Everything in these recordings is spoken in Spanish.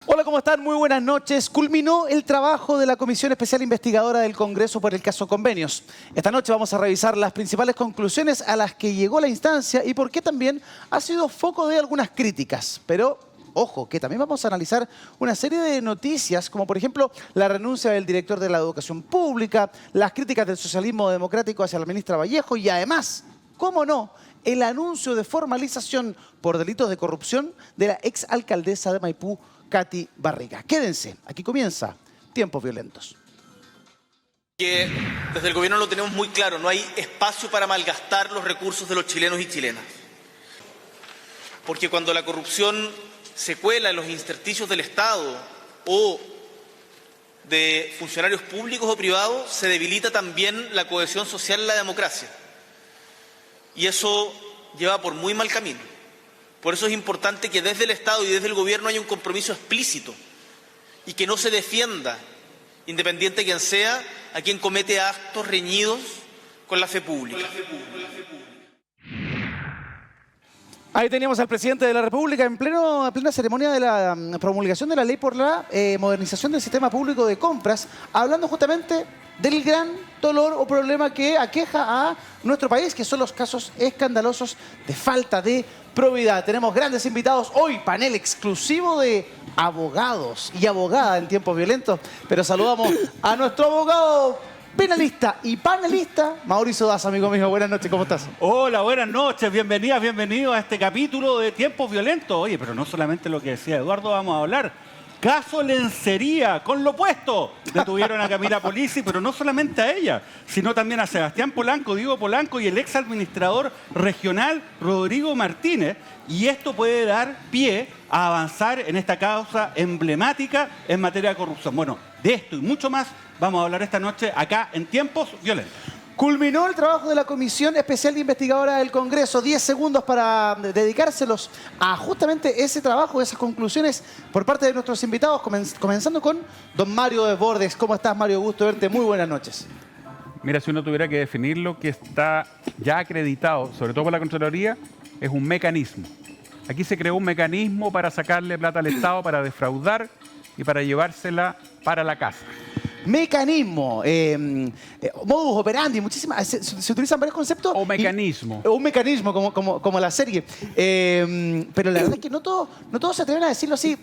Hola, ¿cómo están? Muy buenas noches. Culminó el trabajo de la Comisión Especial Investigadora del Congreso por el caso Convenios. Esta noche vamos a revisar las principales conclusiones a las que llegó la instancia y por qué también ha sido foco de algunas críticas. Pero, ojo, que también vamos a analizar una serie de noticias, como por ejemplo la renuncia del director de la Educación Pública, las críticas del socialismo democrático hacia la ministra Vallejo y además, cómo no, el anuncio de formalización por delitos de corrupción de la exalcaldesa de Maipú, Katy Barriga. Quédense, aquí comienza Tiempos Violentos. Que desde el gobierno lo tenemos muy claro, no hay espacio para malgastar los recursos de los chilenos y chilenas. Porque cuando la corrupción se cuela en los intersticios del Estado o de funcionarios públicos o privados, se debilita también la cohesión social y la democracia. Y eso lleva por muy mal camino. Por eso es importante que desde el Estado y desde el Gobierno haya un compromiso explícito y que no se defienda, independiente de quien sea, a quien comete actos reñidos con la fe pública. Ahí teníamos al presidente de la República en plena ceremonia de la promulgación de la ley por la modernización del sistema público de compras, hablando justamente del gran dolor o problema que aqueja a nuestro país, que son los casos escandalosos de falta de probidad. Tenemos grandes invitados hoy, panel exclusivo de abogados y abogadas en tiempos violentos, pero saludamos a nuestro abogado penalista y panelista, Mauricio Daza, amigo mío. Buenas noches, ¿cómo estás? Hola, buenas noches, bienvenidas, bienvenidos a este capítulo de Tiempos Violentos. Oye, pero no solamente lo que decía Eduardo, vamos a hablar. Caso lencería, con lo opuesto. Detuvieron a Camila Polisi, pero no solamente a ella, sino también a Sebastián Polanco, Diego Polanco y el ex administrador regional Rodrigo Martínez. Y esto puede dar pie a avanzar en esta causa emblemática en materia de corrupción. Bueno, de esto y mucho más vamos a hablar esta noche acá en Tiempos Violentos. Culminó el trabajo de la Comisión Especial Investigadora del Congreso. 10 segundos para dedicárselos a justamente ese trabajo, esas conclusiones por parte de nuestros invitados, comenzando con don Mario Desbordes. ¿Cómo estás, Mario? Gusto verte. Muy buenas noches. Mira, si uno tuviera que definir lo que está ya acreditado, sobre todo por la Contraloría, es un mecanismo. Aquí se creó un mecanismo para sacarle plata al Estado, para defraudar y para llevársela para la casa. Mecanismo, modus operandi, muchísimas, se utilizan varios conceptos. O mecanismo. Un mecanismo, como la serie. Pero la verdad es que no todos se atreven a decirlo así,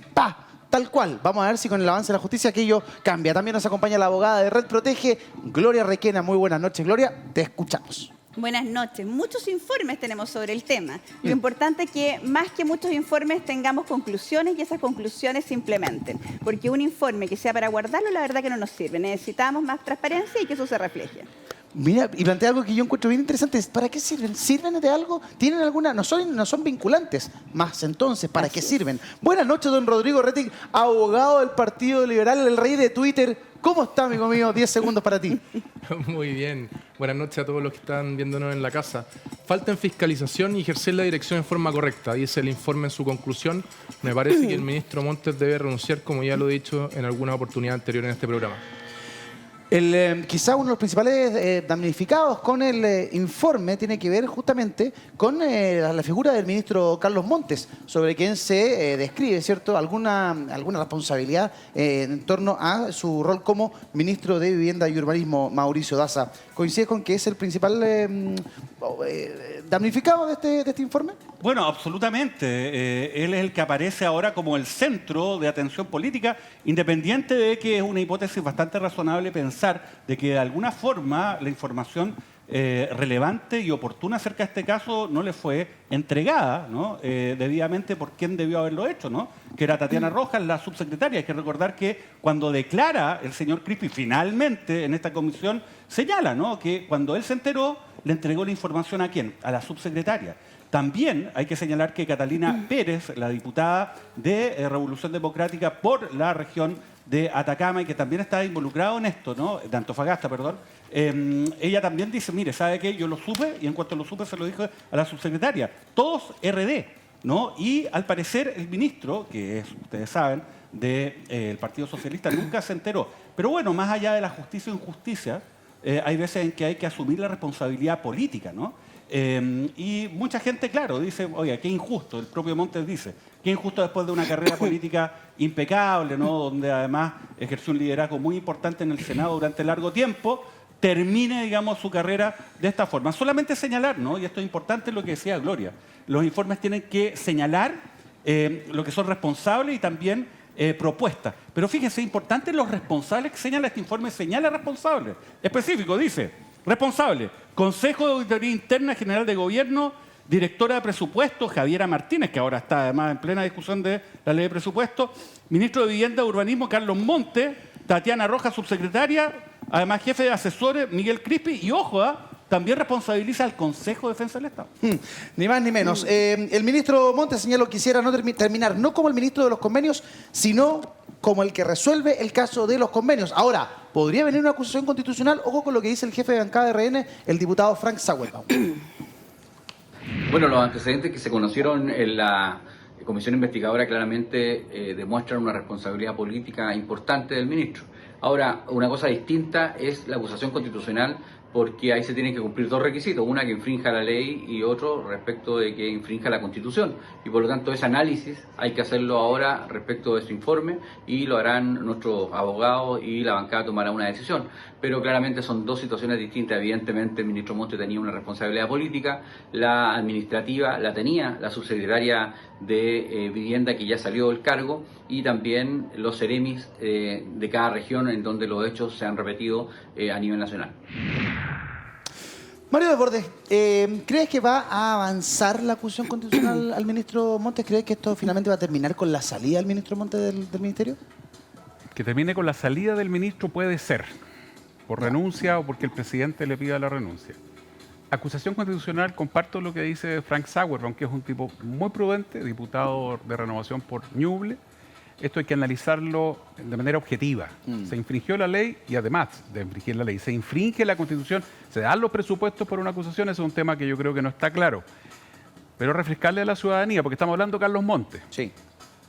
tal cual. Vamos a ver si con el avance de la justicia aquello cambia. También nos acompaña la abogada de Red Protege, Gloria Requena. Muy buenas noches, Gloria. Te escuchamos. Buenas noches. Muchos informes tenemos sobre el tema. Lo importante es que más que muchos informes tengamos conclusiones y esas conclusiones se implementen. Porque un informe que sea para guardarlo, la verdad que no nos sirve. Necesitamos más transparencia y que eso se refleje. Mira, y plantea algo que yo encuentro bien interesante. ¿Para qué sirven? ¿Sirven de algo? ¿Tienen alguna? No son vinculantes. Más entonces, ¿para qué sirven? Buenas noches, don Rodrigo Rettig, abogado del Partido Liberal, el rey de Twitter. ¿Cómo está, amigo mío? 10 segundos para ti. Muy bien. Buenas noches a todos los que están viéndonos en la casa. Falta en fiscalización y ejercer la dirección en forma correcta. Dice el informe en su conclusión. Me parece que el ministro Montes debe renunciar, como ya lo he dicho en alguna oportunidad anterior en este programa. Quizá uno de los principales damnificados con el informe tiene que ver justamente con la figura del ministro Carlos Montes, sobre quien se describe, ¿cierto?, alguna responsabilidad en torno a su rol como ministro de Vivienda y Urbanismo, Mauricio Daza. ¿Coincide con que es el principal damnificado de este informe? Bueno, absolutamente. Él es el que aparece ahora como el centro de atención política, independiente de que es una hipótesis bastante razonable pensar de que de alguna forma la información relevante y oportuna acerca de este caso no le fue entregada, ¿no?, debidamente por quien debió haberlo hecho, ¿no?, que era Tatiana Rojas, la subsecretaria. Hay que recordar que cuando declara el señor Crispi finalmente en esta comisión, señala, ¿no?, que cuando él se enteró, le entregó la información ¿a quién? A la subsecretaria. También hay que señalar que Catalina Pérez, la diputada de Revolución Democrática por la región de Atacama y que también está involucrado en esto, ¿no?, de Antofagasta, perdón, ella también dice, mire, ¿sabe qué? Yo lo supe y en cuanto lo supe se lo dije a la subsecretaria. Todos RD, ¿no? Y al parecer el ministro, que es, ustedes saben, del Partido Socialista, nunca se enteró. Pero bueno, más allá de la justicia o injusticia, hay veces en que hay que asumir la responsabilidad política, ¿no? Y mucha gente, claro, dice, oye, qué injusto. El propio Montes dice qué injusto después de una carrera política impecable, ¿no? Donde además ejerció un liderazgo muy importante en el Senado durante largo tiempo, termine, digamos, su carrera de esta forma. Solamente señalar, ¿no? Y esto es importante lo que decía Gloria, los informes tienen que señalar lo que son responsables y también propuestas. Pero fíjense, importante los responsables que señala este informe, señala responsables. Específico, dice, responsable, Consejo de Auditoría Interna General de Gobierno, directora de Presupuestos, Javiera Martínez, que ahora está además en plena discusión de la ley de presupuestos, ministro de Vivienda y Urbanismo, Carlos Monte, Tatiana Rojas, subsecretaria, además jefe de asesores, Miguel Crispi, y ojo, también responsabiliza al Consejo de Defensa del Estado. Ni más ni menos. El ministro Montes señaló que quisiera no terminar no como el ministro de los convenios, sino como el que resuelve el caso de los convenios. Ahora, ¿podría venir una acusación constitucional? Ojo con lo que dice el jefe de bancada de RN, el diputado Frank Sauerbaum. Bueno, los antecedentes que se conocieron en la comisión investigadora claramente demuestran una responsabilidad política importante del ministro. Ahora, una cosa distinta es la acusación constitucional, porque ahí se tienen que cumplir dos requisitos, una que infrinja la ley y otro respecto de que infrinja la Constitución. Y por lo tanto ese análisis hay que hacerlo ahora respecto de ese informe y lo harán nuestros abogados y la bancada tomará una decisión. Pero claramente son dos situaciones distintas. Evidentemente el ministro Monte tenía una responsabilidad política, la administrativa la tenía la subsecretaria de Vivienda, que ya salió del cargo, y también los seremis de cada región en donde los hechos se han repetido a nivel nacional. Mario Desbordes, ¿crees que va a avanzar la acusación constitucional al ministro Montes? ¿Crees que esto finalmente va a terminar con la salida del ministro Montes del ministerio? Que termine con la salida del ministro puede ser, por renuncia o porque el presidente le pida la renuncia. Acusación constitucional, comparto lo que dice Frank Sauerbaum, que es un tipo muy prudente, diputado de Renovación por Ñuble. Esto hay que analizarlo de manera objetiva. Se infringió la ley y además de infringir la ley, se infringe la Constitución, se dan los presupuestos por una acusación, ese es un tema que yo creo que no está claro. Pero refrescarle a la ciudadanía, porque estamos hablando de Carlos Montes. Sí.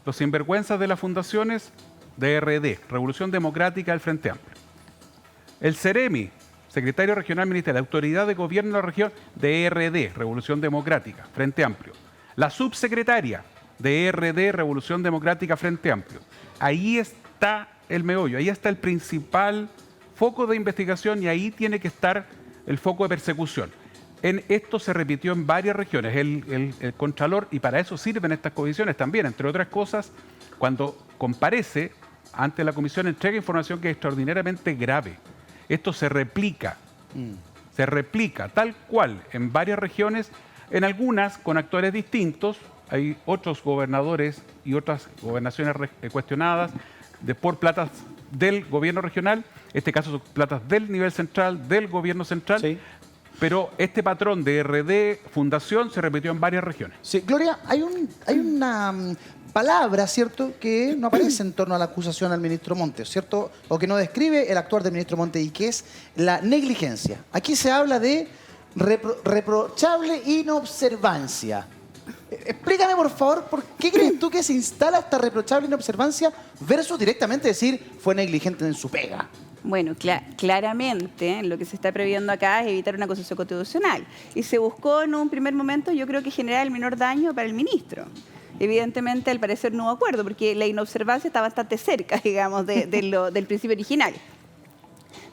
Los sinvergüenzas de las fundaciones DRD, Revolución Democrática del Frente Amplio. El CEREMI, secretario regional ministerial, autoridad de gobierno de la región, DRD, Revolución Democrática, Frente Amplio. La subsecretaria, DRD, Revolución Democrática, Frente Amplio. Ahí está el meollo, ahí está el principal foco de investigación y ahí tiene que estar el foco de persecución. En esto se repitió en varias regiones, el Contralor, y para eso sirven estas comisiones también, entre otras cosas, cuando comparece ante la comisión entrega información que es extraordinariamente grave. Esto se replica tal cual en varias regiones, en algunas con actores distintos. Hay otros gobernadores y otras gobernaciones cuestionadas por platas del gobierno regional. Este caso son platas del nivel central, del gobierno central. Sí. Pero este patrón de RD Fundación se repitió en varias regiones. Sí, Gloria, hay una palabra, ¿cierto?, que no aparece en torno a la acusación al ministro Montes, ¿cierto? O que no describe el actuar del ministro Montes, y que es la negligencia. Aquí se habla de reprochable inobservancia. Explícame, por favor, ¿por qué crees tú que se instala esta reprochable inobservancia versus directamente decir fue negligente en su pega? Bueno, claramente lo que se está previendo acá es evitar una acusación constitucional. Y se buscó en un primer momento, yo creo que generar el menor daño para el ministro. Evidentemente, al parecer no hubo acuerdo, porque la inobservancia está bastante cerca, digamos, del principio original.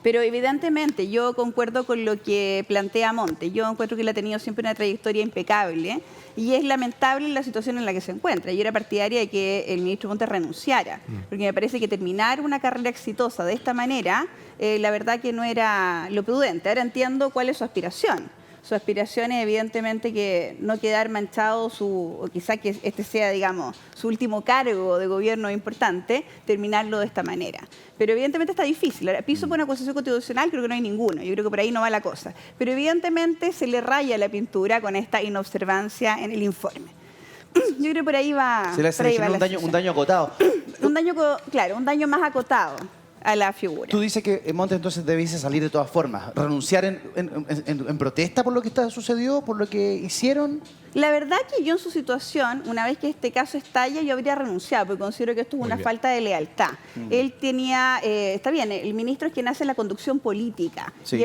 Pero evidentemente yo concuerdo con lo que plantea Montes. Yo encuentro que él ha tenido siempre una trayectoria impecable y es lamentable la situación en la que se encuentra. Yo era partidaria de que el ministro Montes renunciara, porque me parece que terminar una carrera exitosa de esta manera, la verdad que no era lo prudente. Ahora entiendo cuál es su aspiración. Su aspiración es evidentemente que no quedar manchado o quizá que este sea, digamos, su último cargo de gobierno importante, terminarlo de esta manera. Pero evidentemente está difícil. Ahora, piso por una acusación constitucional, creo que no hay ninguno. Yo creo que por ahí no va la cosa. Pero evidentemente se le raya la pintura con esta inobservancia en el informe. Yo creo que por ahí va. Se le hace un daño acotado. Claro, un daño más acotado a la figura. Tú dices que Montes entonces debiese salir de todas formas, renunciar en protesta por lo que sucedió, por lo que hicieron. La verdad que yo en su situación, una vez que este caso estalla, yo habría renunciado, porque considero que esto es una falta de lealtad. Él tenía, está bien, el ministro es quien hace la conducción política, sí.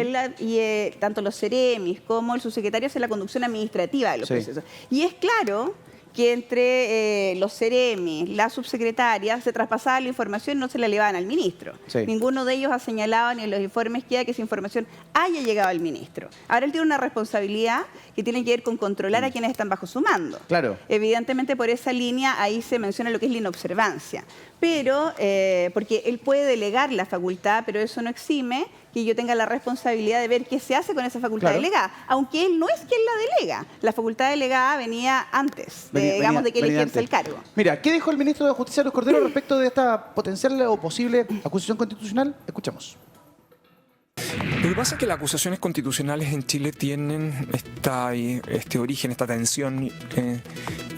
Tanto los seremis como el subsecretario hace la conducción administrativa de los procesos. Y es claro que entre los seremis, la subsecretaria, se traspasaba la información y no se la elevaban al ministro. Sí. Ninguno de ellos ha señalado ni en los informes que esa información haya llegado al ministro. Ahora él tiene una responsabilidad que tiene que ver con controlar a quienes están bajo su mando. Claro. Evidentemente por esa línea ahí se menciona lo que es la inobservancia. Pero, porque él puede delegar la facultad, pero eso no exime que yo tenga la responsabilidad de ver qué se hace con esa facultad delegada, aunque él no es quien la delega. La facultad delegada venía antes, digamos, de que él ejerce el cargo. Mira, ¿qué dijo el ministro de Justicia, Luis Cordero, respecto de esta potencial o posible acusación constitucional? Escuchamos. Lo que pasa es que las acusaciones constitucionales en Chile tienen este origen, esta tensión,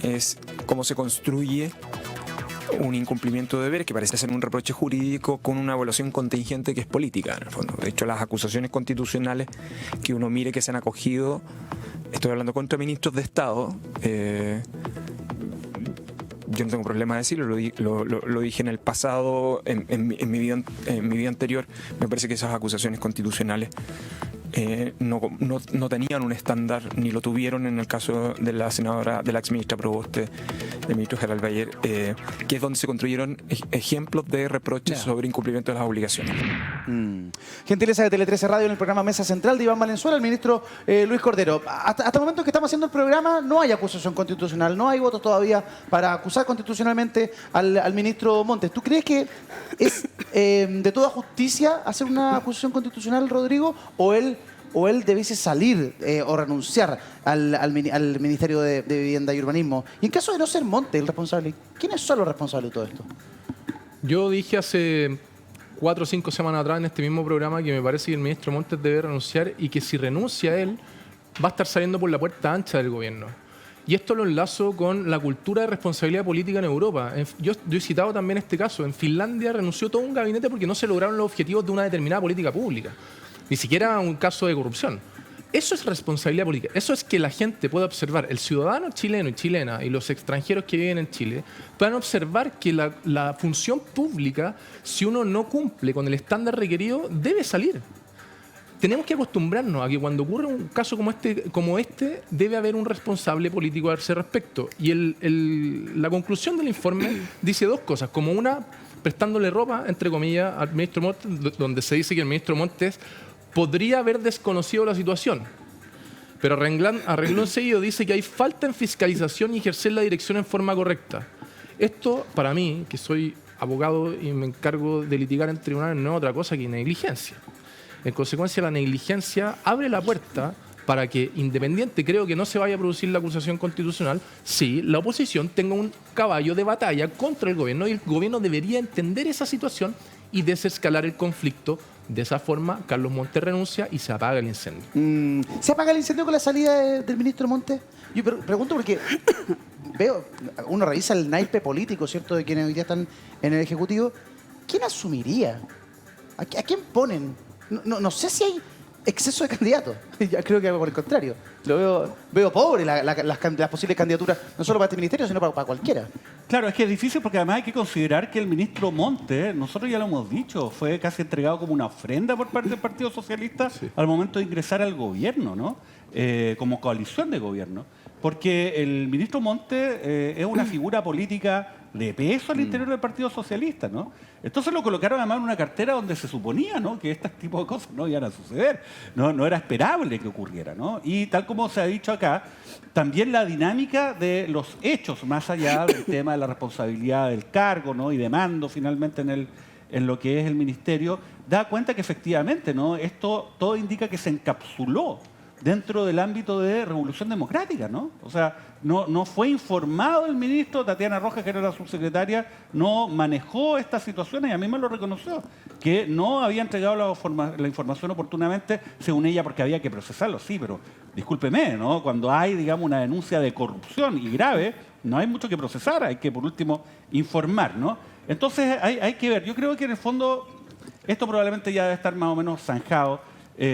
es cómo se construye un incumplimiento de deber que parece ser un reproche jurídico con una evaluación contingente que es política, en el fondo. De hecho, las acusaciones constitucionales que uno mire que se han acogido, estoy hablando contra ministros de Estado, yo no tengo problema de decirlo, lo dije en el pasado, en mi vida anterior, me parece que esas acusaciones constitucionales no tenían un estándar, ni lo tuvieron en el caso de la senadora, de la exministra Proboste, del ministro Gerald Bayer, que es donde se construyeron ejemplos de reproches sobre incumplimiento de las obligaciones. Gentileza de Tele 13 Radio en el programa Mesa Central de Iván Valenzuela, el ministro Luis Cordero. Hasta el momento en que estamos haciendo el programa no hay acusación constitucional, no hay votos todavía para acusar constitucionalmente al ministro Montes. ¿Tú crees que es de toda justicia hacer una acusación constitucional, Rodrigo, o él debiese salir o renunciar al Ministerio de Vivienda y Urbanismo? Y en caso de no ser Montes el responsable, ¿quiénes son los responsables de todo esto? Yo dije hace 4 o 5 semanas atrás en este mismo programa que me parece que el ministro Montes debe renunciar y que si renuncia él va a estar saliendo por la puerta ancha del gobierno. Y esto lo enlazo con la cultura de responsabilidad política en Europa. Yo he citado también este caso. En Finlandia renunció todo un gabinete porque no se lograron los objetivos de una determinada política pública. Ni siquiera un caso de corrupción. Eso es responsabilidad política. Eso es que la gente pueda observar, el ciudadano chileno y chilena y los extranjeros que viven en Chile, puedan observar que la función pública, si uno no cumple con el estándar requerido, debe salir. Tenemos que acostumbrarnos a que cuando ocurre un caso como este debe haber un responsable político a ese respecto. Y la conclusión del informe dice 2 cosas, como una, prestándole ropa, entre comillas, al ministro Montes, donde se dice que el ministro Montes podría haber desconocido la situación. Pero a renglón seguido dice que hay falta en fiscalización y ejercer la dirección en forma correcta. Esto, para mí, que soy abogado y me encargo de litigar en tribunales, no es otra cosa que negligencia. En consecuencia, la negligencia abre la puerta para que, independiente, creo que no se vaya a producir la acusación constitucional, sí, la oposición tenga un caballo de batalla contra el gobierno y el gobierno debería entender esa situación y desescalar el conflicto. De esa forma, Carlos Montes renuncia y se apaga el incendio. ¿Se apaga el incendio con la salida del ministro Montes? Yo pregunto porque uno revisa el naipe político, ¿cierto?, de quienes hoy día están en el Ejecutivo. ¿Quién asumiría? ¿A quién ponen? No sé si hay exceso de candidatos. Ya creo que por el contrario. Veo pobre las posibles candidaturas, no solo para este ministerio, sino para cualquiera. Claro, es que es difícil porque además hay que considerar que el ministro Montes, nosotros ya lo hemos dicho, fue casi entregado como una ofrenda por parte del Partido Socialista al momento de ingresar al gobierno, ¿no? Como coalición de gobierno. Porque el ministro Montes es una figura política de peso al interior del Partido Socialista, ¿no? Entonces lo colocaron además en una cartera donde se suponía, ¿no?, que este tipo de cosas no iban a suceder, no era esperable que ocurriera, ¿no? Y tal como se ha dicho acá, también la dinámica de los hechos, más allá del tema de la responsabilidad del cargo, ¿no?, y de mando finalmente en lo que es el ministerio, da cuenta que efectivamente, ¿no?, esto todo indica que se encapsuló dentro del ámbito de Revolución Democrática, ¿no? O sea, no fue informado el ministro, Tatiana Rojas, que era la subsecretaria, no manejó esta situación y a mí me lo reconoció, que no había entregado la información oportunamente, según ella, porque había que procesarlo, sí, pero discúlpeme, ¿no? Cuando hay, digamos, una denuncia de corrupción y grave, no hay mucho que procesar, hay que, por último, informar, ¿no? Entonces, hay que ver. Yo creo que, en el fondo, esto probablemente ya debe estar más o menos zanjado.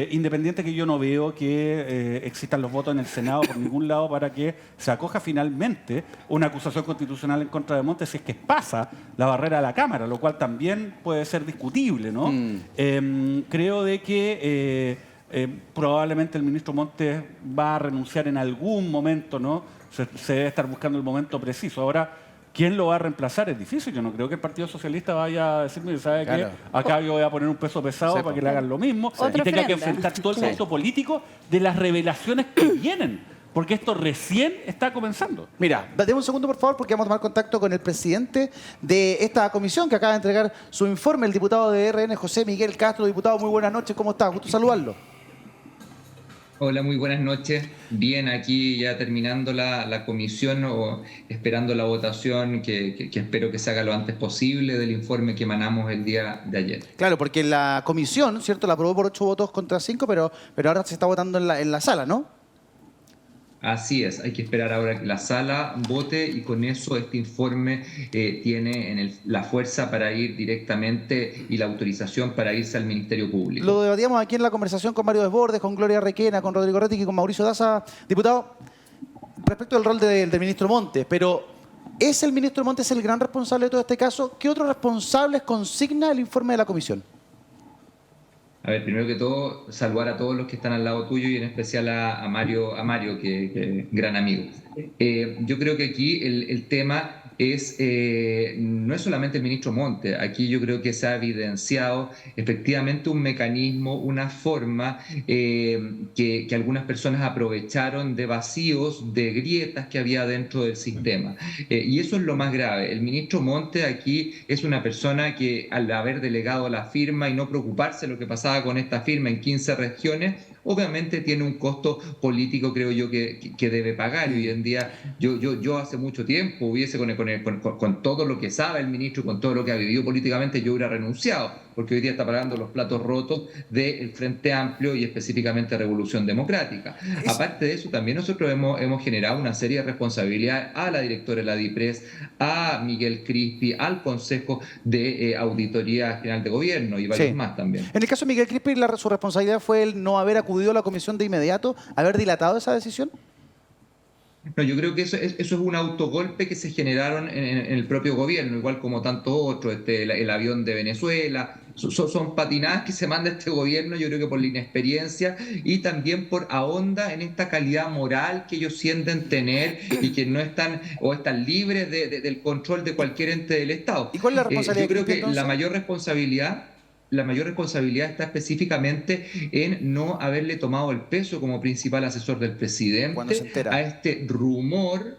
Independiente que yo no veo que existan los votos en el Senado por ningún lado para que se acoja finalmente una acusación constitucional en contra de Montes si es que pasa la barrera de la Cámara, lo cual también puede ser discutible, ¿no? Creo de que probablemente el ministro Montes va a renunciar en algún momento, ¿no?, se debe estar buscando el momento preciso. Ahora, ¿quién lo va a reemplazar? Es difícil. Yo no creo que el Partido Socialista vaya a decirme, ¿sabe qué? Acá yo voy a poner un peso pesado para que le hagan lo mismo y tenga que enfrentar todo el costo político de las revelaciones que vienen. Porque esto recién está comenzando. Mira, dame un segundo, por favor, porque vamos a tomar contacto con el presidente de esta comisión que acaba de entregar su informe, el diputado de RN, José Miguel Castro. Diputado, muy buenas noches. ¿Cómo está? Gusto saludarlo. Hola, muy buenas noches. Bien, aquí ya terminando la comisión o esperando la votación que espero que se haga lo antes posible del informe que emanamos el día de ayer. Claro, porque la comisión, ¿cierto?, la aprobó por 8 votos contra 5, pero ahora se está votando en la sala, ¿no? Así es, hay que esperar ahora que la sala vote y con eso este informe tiene la fuerza para ir directamente y la autorización para irse al Ministerio Público. Lo debatíamos aquí en la conversación con Mario Desbordes, con Gloria Requena, con Rodrigo Rettig y con Mauricio Daza. Diputado, respecto al rol del ministro Montes, pero ¿es el ministro Montes el gran responsable de todo este caso? ¿Qué otros responsables consigna el informe de la comisión? A ver, primero que todo, saludar a todos los que están al lado tuyo y en especial a Mario, que es gran amigo. Yo creo que aquí el tema no es solamente el ministro Montes. Aquí yo creo que se ha evidenciado efectivamente un mecanismo, una forma que algunas personas aprovecharon de vacíos, de grietas que había dentro del sistema. Y eso es lo más grave. El ministro Montes aquí es una persona que, al haber delegado la firma y no preocuparse de lo que pasaba con esta firma en 15 regiones, obviamente tiene un costo político, creo yo, que debe pagar. Y hoy en día, yo hace mucho tiempo hubiese, con todo lo que sabe el ministro, con todo lo que ha vivido políticamente, yo hubiera renunciado, porque hoy día está pagando los platos rotos del Frente Amplio y específicamente Revolución Democrática. Aparte de eso, también nosotros hemos generado una serie de responsabilidades a la directora de la DIPRES, a Miguel Crispi, al Consejo de Auditoría General de Gobierno y varios más también. En el caso de Miguel Crispi, su responsabilidad fue el no haber acudido a la comisión de inmediato, haber dilatado esa decisión. No, yo creo que eso es un autogolpe que se generaron en el propio gobierno, igual como tantos otros, el avión de Venezuela. Son patinadas que se manda este gobierno, yo creo que por la inexperiencia y también por ahonda en esta calidad moral que ellos sienten tener y que no están o están libres del control de cualquier ente del Estado. ¿Y cuál es la responsabilidad? Yo creo que entonces la mayor responsabilidad está específicamente en no haberle tomado el peso como principal asesor del presidente a este rumor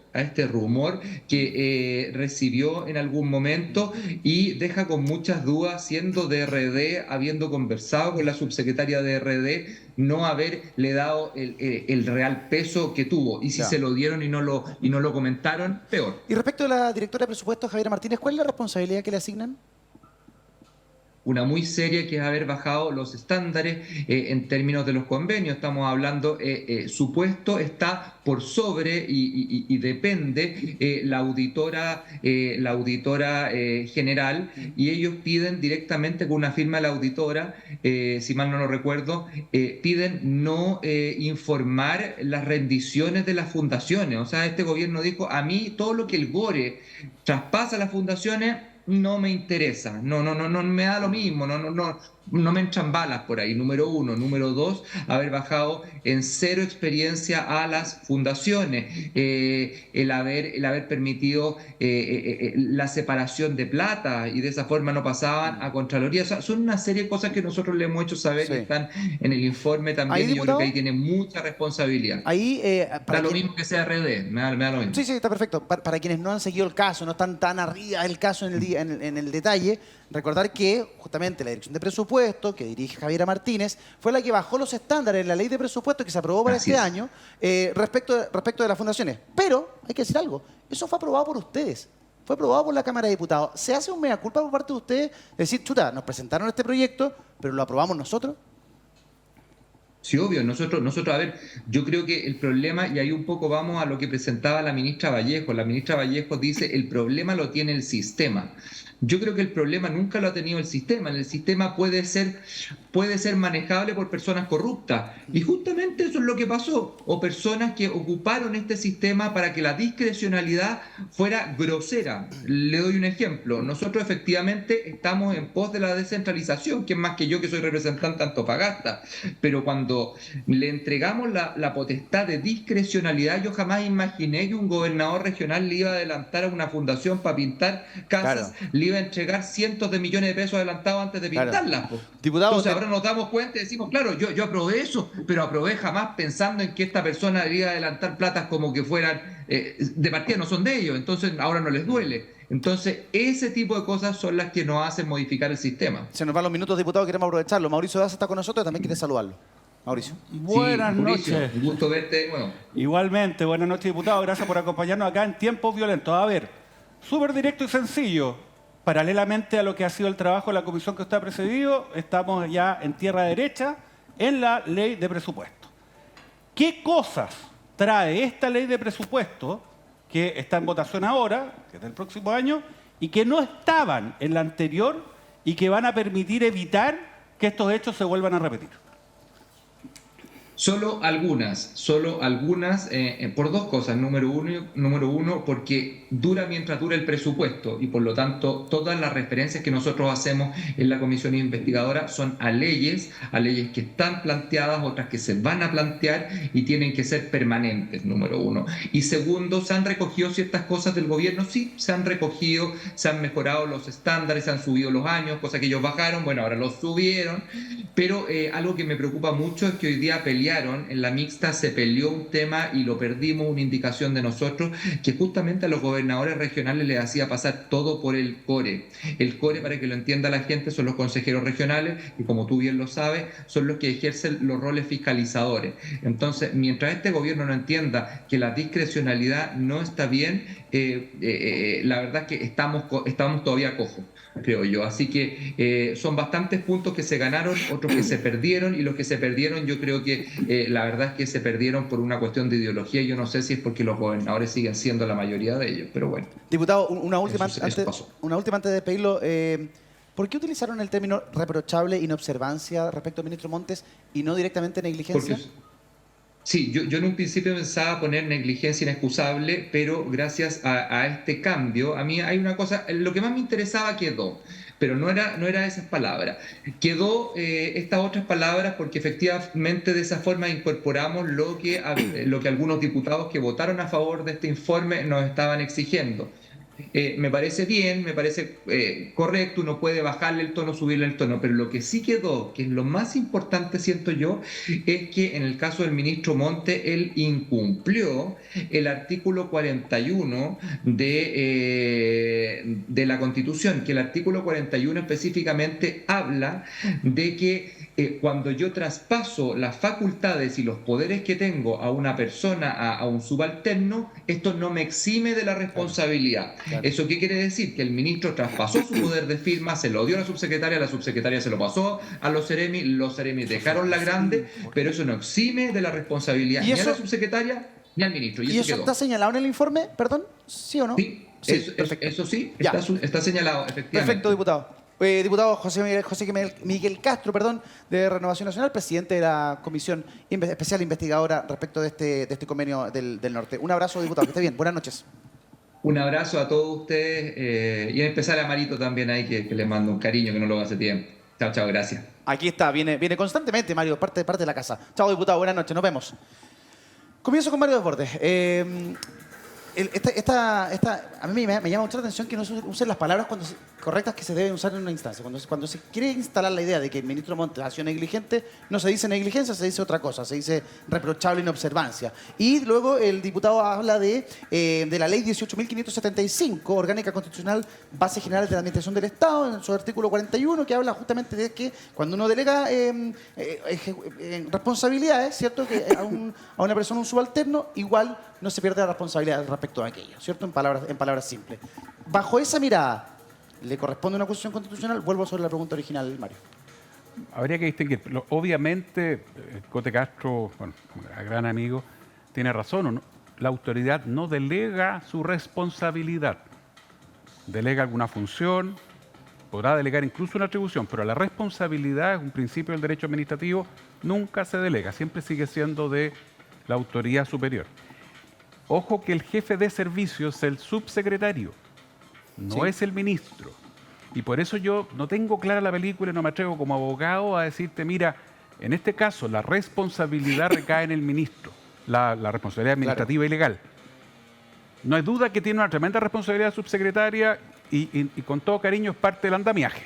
que recibió en algún momento y deja con muchas dudas, siendo de RD, habiendo conversado con la subsecretaria de RD, no haberle dado el real peso que tuvo. Y si se lo dieron y no lo comentaron, peor. Y respecto a la directora de presupuestos, Javiera Martínez, ¿cuál es la responsabilidad que le asignan? Una muy seria, que es haber bajado los estándares en términos de los convenios. Estamos hablando, su puesto está por sobre y depende la auditora general, y ellos piden directamente con una firma de la auditora, si mal no lo recuerdo, piden no informar las rendiciones de las fundaciones. O sea, este gobierno dijo, a mí todo lo que el GORE traspasa a las fundaciones no me interesa, no me da lo mismo, no me entran balas por ahí, número uno. Número dos, haber bajado en cero experiencia a las fundaciones, el haber permitido la separación de plata y de esa forma no pasaban a Contraloría. O sea, son una serie de cosas que nosotros le hemos hecho saber que están en el informe también, y yo creo que ahí tiene mucha responsabilidad. Ahí, da lo mismo que sea RD, me da lo mismo. Sí, está perfecto. Para quienes no han seguido el caso, no están tan arriba del caso en el detalle, recordar que justamente la Dirección de Presupuesto, que dirige Javiera Martínez, fue la que bajó los estándares en la ley de presupuesto que se aprobó para este año respecto de las fundaciones. Pero, hay que decir algo, eso fue aprobado por ustedes. Fue aprobado por la Cámara de Diputados. ¿Se hace un mea culpa por parte de ustedes? Decir, chuta, nos presentaron este proyecto, pero lo aprobamos nosotros. Sí, obvio. Nosotros, a ver, yo creo que el problema, y ahí un poco vamos a lo que presentaba la ministra Vallejo. La ministra Vallejo dice, el problema lo tiene el sistema. Yo creo que el problema nunca lo ha tenido el sistema. El sistema puede ser puede ser manejable por personas corruptas. Y justamente eso es lo que pasó. O personas que ocuparon este sistema para que la discrecionalidad fuera grosera. Le doy un ejemplo. Nosotros efectivamente estamos en pos de la descentralización, que es más que yo, que soy representante de Antofagasta. Pero cuando le entregamos la potestad de discrecionalidad, yo jamás imaginé que un gobernador regional le iba a adelantar a una fundación para pintar casas, le iba a entregar cientos de millones de pesos adelantados antes de pintarlas. Diputado, entonces ahora nos damos cuenta y decimos, claro, yo aprobé eso, pero aprobé jamás pensando en que esta persona debería adelantar platas como que fueran, de partida no son de ellos, entonces ahora no les duele. Entonces, ese tipo de cosas son las que nos hacen modificar el sistema. Se nos van los minutos, diputado, queremos aprovecharlo. Mauricio Daza está con nosotros y también quiere saludarlo. Mauricio. Buenas noches. Un gusto verte de nuevo. Igualmente, buenas noches, diputado. Gracias por acompañarnos acá en Tiempos Violentos. A ver, súper directo y sencillo. Paralelamente a lo que ha sido el trabajo de la comisión que usted ha presidido, estamos ya en tierra derecha en la ley de presupuesto. ¿Qué cosas trae esta ley de presupuesto que está en votación ahora, que es del próximo año, y que no estaban en la anterior y que van a permitir evitar que estos hechos se vuelvan a repetir? Solo algunas, por dos cosas. Número uno, porque dura mientras dura el presupuesto y por lo tanto todas las referencias que nosotros hacemos en la comisión investigadora son a leyes que están planteadas, otras que se van a plantear y tienen que ser permanentes, número uno. Y segundo, ¿se han recogido ciertas cosas del gobierno? Sí, se han recogido, se han mejorado los estándares, se han subido los años, cosas que ellos bajaron, bueno, ahora los subieron, pero algo que me preocupa mucho es que hoy día en la mixta se peleó un tema y lo perdimos, una indicación de nosotros, que justamente a los gobernadores regionales les hacía pasar todo por el core. El core, para que lo entienda la gente, son los consejeros regionales y, como tú bien lo sabes, son los que ejercen los roles fiscalizadores. Entonces, mientras este gobierno no entienda que la discrecionalidad no está bien, la verdad es que estamos todavía cojos, creo yo. Así que son bastantes puntos que se ganaron, otros que se perdieron, y los que se perdieron yo creo que la verdad es que se perdieron por una cuestión de ideología. Yo no sé si es porque los gobernadores siguen siendo la mayoría de ellos, pero bueno. Diputado, una última eso antes de despedirlo. ¿Por qué utilizaron el término reprochable inobservancia respecto al ministro Montes y no directamente negligencia? Sí, yo en un principio pensaba poner negligencia inexcusable, pero gracias a este cambio, a mí hay una cosa, lo que más me interesaba quedó, pero no era esas palabras. Quedó estas otras palabras porque efectivamente de esa forma incorporamos lo que algunos diputados que votaron a favor de este informe nos estaban exigiendo. Me parece bien, me parece correcto, uno puede bajarle el tono, subirle el tono, pero lo que sí quedó, que es lo más importante, siento yo, es que en el caso del ministro Monte, él incumplió el artículo 41 de la Constitución, que el artículo 41 específicamente habla de que cuando yo traspaso las facultades y los poderes que tengo a una persona, a un subalterno, esto no me exime de la responsabilidad. Claro. ¿Eso qué quiere decir? Que el ministro traspasó su poder de firma, se lo dio a la subsecretaria se lo pasó a los seremis dejaron la grande, pero eso no exime de la responsabilidad ni a la subsecretaria ni al ministro. ¿Y eso está señalado en el informe? ¿Perdón? ¿Sí o no? Sí, eso sí, está señalado, efectivamente. Perfecto, diputado. Diputado José Miguel Castro, de Renovación Nacional, presidente de la Comisión Especial Investigadora respecto de este convenio del Norte. Un abrazo, diputado, que esté bien. Buenas noches. Un abrazo a todos ustedes y en especial a Marito también ahí, que le mando un cariño que no lo hace tiempo. Chao, gracias. Aquí está, viene constantemente Mario, parte de la casa. Chao, diputado, buenas noches, nos vemos. Comienzo con Mario Desbordes. A mí me llama mucho la atención que no se usen las palabras correctas que se deben usar en una instancia. Cuando se quiere instalar la idea de que el ministro Montes ha sido negligente, no se dice negligencia, se dice otra cosa, se dice reprochable inobservancia. Y luego el diputado habla de la ley 18.575, orgánica constitucional, bases generales de la administración del Estado, en su artículo 41, que habla justamente de que cuando uno delega responsabilidades, ¿cierto? Que a una persona, un subalterno, igual no se pierde la responsabilidad respecto a aquello, ¿cierto? En palabras simples. Bajo esa mirada, ¿le corresponde una acusación constitucional? Vuelvo sobre la pregunta original, Mario. Habría que distinguir. Obviamente, Cote Castro, bueno, gran amigo, tiene razón. ¿No? La autoridad no delega su responsabilidad. Delega alguna función, podrá delegar incluso una atribución, pero la responsabilidad es un principio del derecho administrativo, nunca se delega, siempre sigue siendo de la autoridad superior. Ojo que el jefe de servicios es el subsecretario, no es el ministro. Y por eso yo no tengo clara la película y no me atrevo como abogado a decirte, mira, en este caso la responsabilidad recae en el ministro, la responsabilidad administrativa y legal. No hay duda que tiene una tremenda responsabilidad subsecretaria y con todo cariño es parte del andamiaje.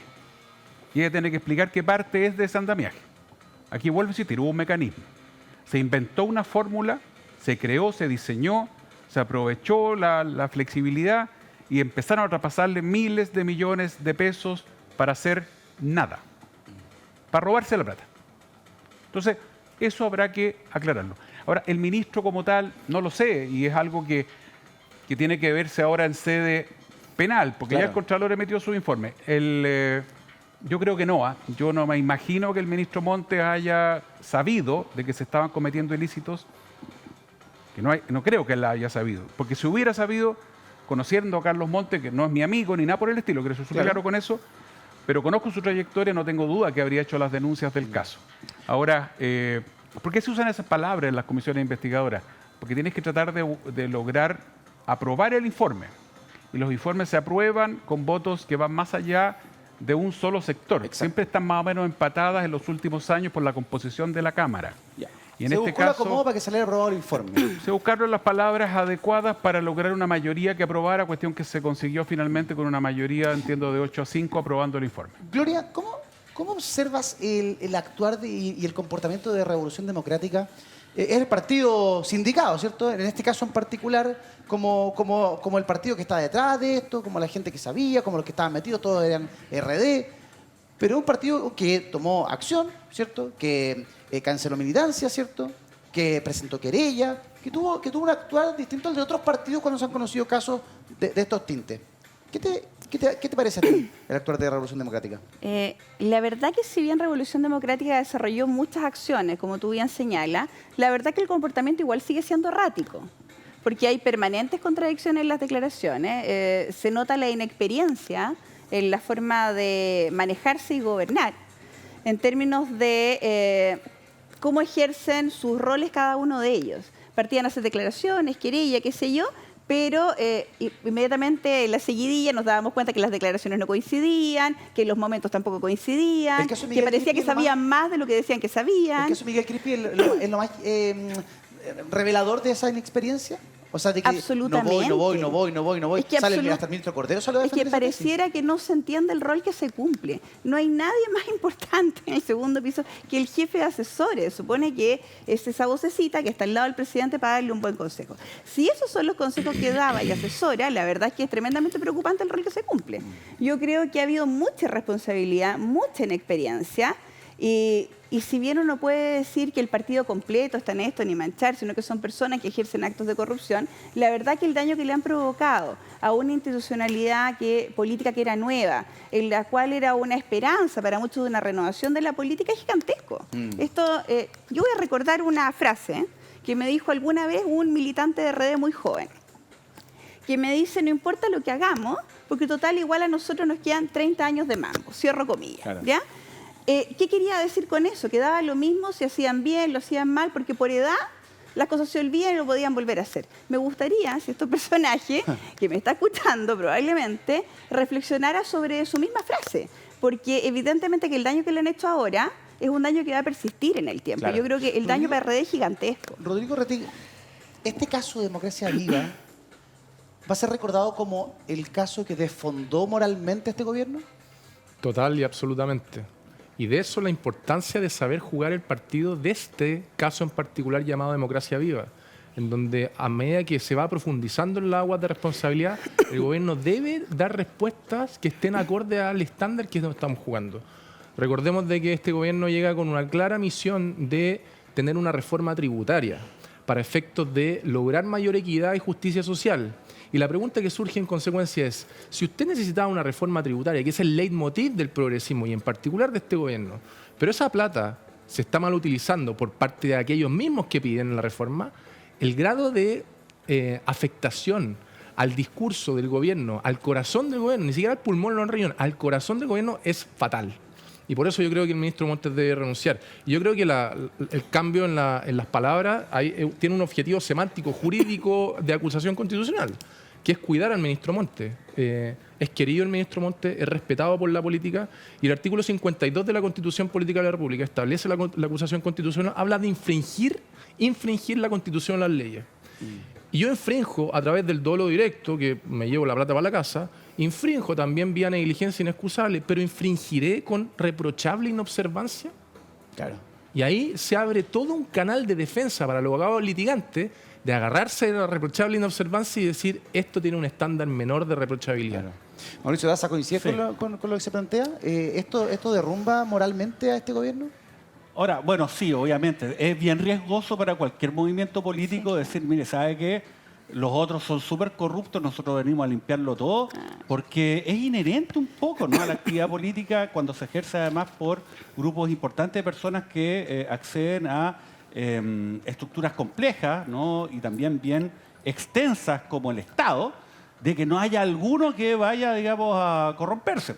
Y ella tiene que explicar qué parte es de ese andamiaje. Aquí vuelvo a insistir, hubo un mecanismo. Se inventó una fórmula, se creó, se diseñó, se aprovechó la flexibilidad y empezaron a traspasarle miles de millones de pesos para hacer nada, para robarse la plata. Entonces, eso habrá que aclararlo. Ahora, el ministro como tal, no lo sé, y es algo que tiene que verse ahora en sede penal, porque ya el Contralor emitió su informe. Yo creo que no, yo no me imagino que el ministro Montes haya sabido de que se estaban cometiendo ilícitos, que no creo que él haya sabido, porque si hubiera sabido, conociendo a Carlos Montes, que no es mi amigo ni nada por el estilo, que soy súper claro con eso, pero conozco su trayectoria, no tengo duda que habría hecho las denuncias del caso. Ahora, ¿por qué se usan esas palabras en las comisiones investigadoras? Porque tienes que tratar de lograr aprobar el informe. Y los informes se aprueban con votos que van más allá de un solo sector. Exacto. Siempre están más o menos empatadas en los últimos años por la composición de la Cámara. Ya. Y en este caso, acomodo para que saliera aprobado el informe. Se buscaron las palabras adecuadas para lograr una mayoría que aprobara, cuestión que se consiguió finalmente con una mayoría, entiendo, de 8-5 aprobando el informe. Gloria, ¿cómo observas el actuar y el comportamiento de Revolución Democrática? Es el partido sindicado, ¿cierto? En este caso en particular, como el partido que está detrás de esto, como la gente que sabía, como los que estaban metidos, todos eran RD, pero un partido que tomó acción, ¿cierto? Que canceló militancia, ¿cierto? Que presentó querella, que tuvo un actuar distinto al de otros partidos cuando se han conocido casos de estos tintes. ¿Qué te parece a ti el actuar de Revolución Democrática? La verdad que si bien Revolución Democrática desarrolló muchas acciones, como tú bien señalas, la verdad que el comportamiento igual sigue siendo errático, porque hay permanentes contradicciones en las declaraciones, se nota la inexperiencia en la forma de manejarse y gobernar, en términos de cómo ejercen sus roles cada uno de ellos. Partían a hacer declaraciones, querella, qué sé yo, pero inmediatamente en la seguidilla nos dábamos cuenta que las declaraciones no coincidían, que los momentos tampoco coincidían, que parecía que sabían más de lo que decían que sabían. ¿El caso Miguel Crispi es lo más revelador de esa inexperiencia? O sea, de que absolutamente. no voy. Es que hasta el ministro Cordero salió a es que pareciera que no se entiende el rol que se cumple. No hay nadie más importante en el segundo piso que el jefe de asesores. Supone que es esa vocecita que está al lado del presidente para darle un buen consejo. Si esos son los consejos que daba y asesora, la verdad es que es tremendamente preocupante el rol que se cumple. Yo creo que ha habido mucha irresponsabilidad, mucha inexperiencia. Y si bien uno puede decir que el partido completo está en esto, ni manchar, sino que son personas que ejercen actos de corrupción, la verdad que el daño que le han provocado a una institucionalidad política que era nueva, en la cual era una esperanza para muchos de una renovación de la política, es gigantesco. Yo voy a recordar una frase que me dijo alguna vez un militante de RD muy joven, que me dice, no importa lo que hagamos, porque total igual a nosotros nos quedan 30 años de mambo, cierro comillas, claro. ¿Ya? ¿Qué quería decir con eso? Que daba lo mismo si hacían bien, lo hacían mal, porque por edad las cosas se olvidan y lo podían volver a hacer. Me gustaría, si este personaje, que me está escuchando probablemente, reflexionara sobre su misma frase, porque evidentemente que el daño que le han hecho ahora es un daño que va a persistir en el tiempo. Claro. Yo creo que el daño para RD es gigantesco. Rodrigo Rettig, este caso de Democracia Viva va a ser recordado como el caso que desfondó moralmente a este gobierno. Total y absolutamente. Y de eso la importancia de saber jugar el partido de este caso en particular llamado Democracia Viva, en donde a medida que se va profundizando en las aguas de responsabilidad, el gobierno debe dar respuestas que estén acorde al estándar que estamos jugando. Recordemos de que este gobierno llega con una clara misión de tener una reforma tributaria para efectos de lograr mayor equidad y justicia social. Y la pregunta que surge en consecuencia es, si usted necesitaba una reforma tributaria, que es el leitmotiv del progresismo y en particular de este gobierno, pero esa plata se está mal utilizando por parte de aquellos mismos que piden la reforma, el grado de afectación al discurso del gobierno, al corazón del gobierno, ni siquiera al pulmón, no al riñón, al corazón del gobierno es fatal. Y por eso yo creo que el ministro Montes debe renunciar. Y yo creo que el cambio en las palabras tiene un objetivo semántico, jurídico de acusación constitucional, que es cuidar al ministro Montes. Es querido el ministro Montes, es respetado por la política, y el artículo 52 de la Constitución Política de la República establece la acusación constitucional, habla de infringir la Constitución o las leyes. Y yo infrinjo a través del dolo directo, que me llevo la plata para la casa, infrinjo también vía negligencia inexcusable, pero infringiré con reprochable inobservancia. Claro. Y ahí se abre todo un canal de defensa para los abogados litigantes de agarrarse de la reprochable inobservancia y decir, esto tiene un estándar menor de reprochabilidad. Claro. Mauricio Daza, ¿coincide con lo que se plantea? ¿Esto derrumba moralmente a este gobierno? Ahora, bueno, sí, obviamente. Es bien riesgoso para cualquier movimiento político decir, mire, ¿sabe qué? Los otros son súper corruptos, nosotros venimos a limpiarlo todo, porque es inherente un poco, ¿no?, a la actividad política cuando se ejerce además por grupos importantes de personas que acceden a estructuras complejas, ¿no?, y también bien extensas como el Estado, de que no haya alguno que vaya, digamos, a corromperse.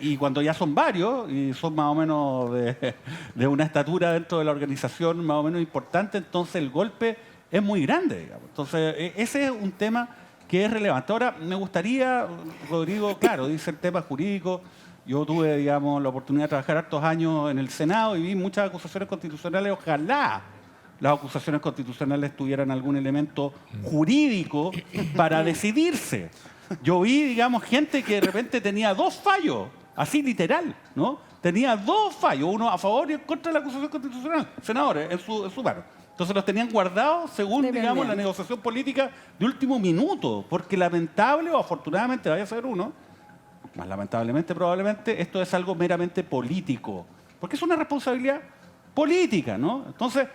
Y cuando ya son varios y son más o menos de una estatura dentro de la organización más o menos importante, entonces el golpe es muy grande, digamos. Entonces, ese es un tema que es relevante. Ahora, me gustaría, Rodrigo, claro, dice el tema jurídico. Yo tuve, digamos, la oportunidad de trabajar hartos años en el Senado y vi muchas acusaciones constitucionales. Ojalá las acusaciones constitucionales tuvieran algún elemento jurídico para decidirse. Yo vi, digamos, gente que de repente tenía 2 fallos, así literal, ¿no? Tenía 2 fallos, uno a favor y en contra de la acusación constitucional, senadores, en su mano. Entonces los tenían guardados según, digamos, la negociación política de último minuto, porque lamentable o afortunadamente vaya a ser uno, más lamentablemente probablemente, esto es algo meramente político, porque es una responsabilidad política, ¿no? Entonces,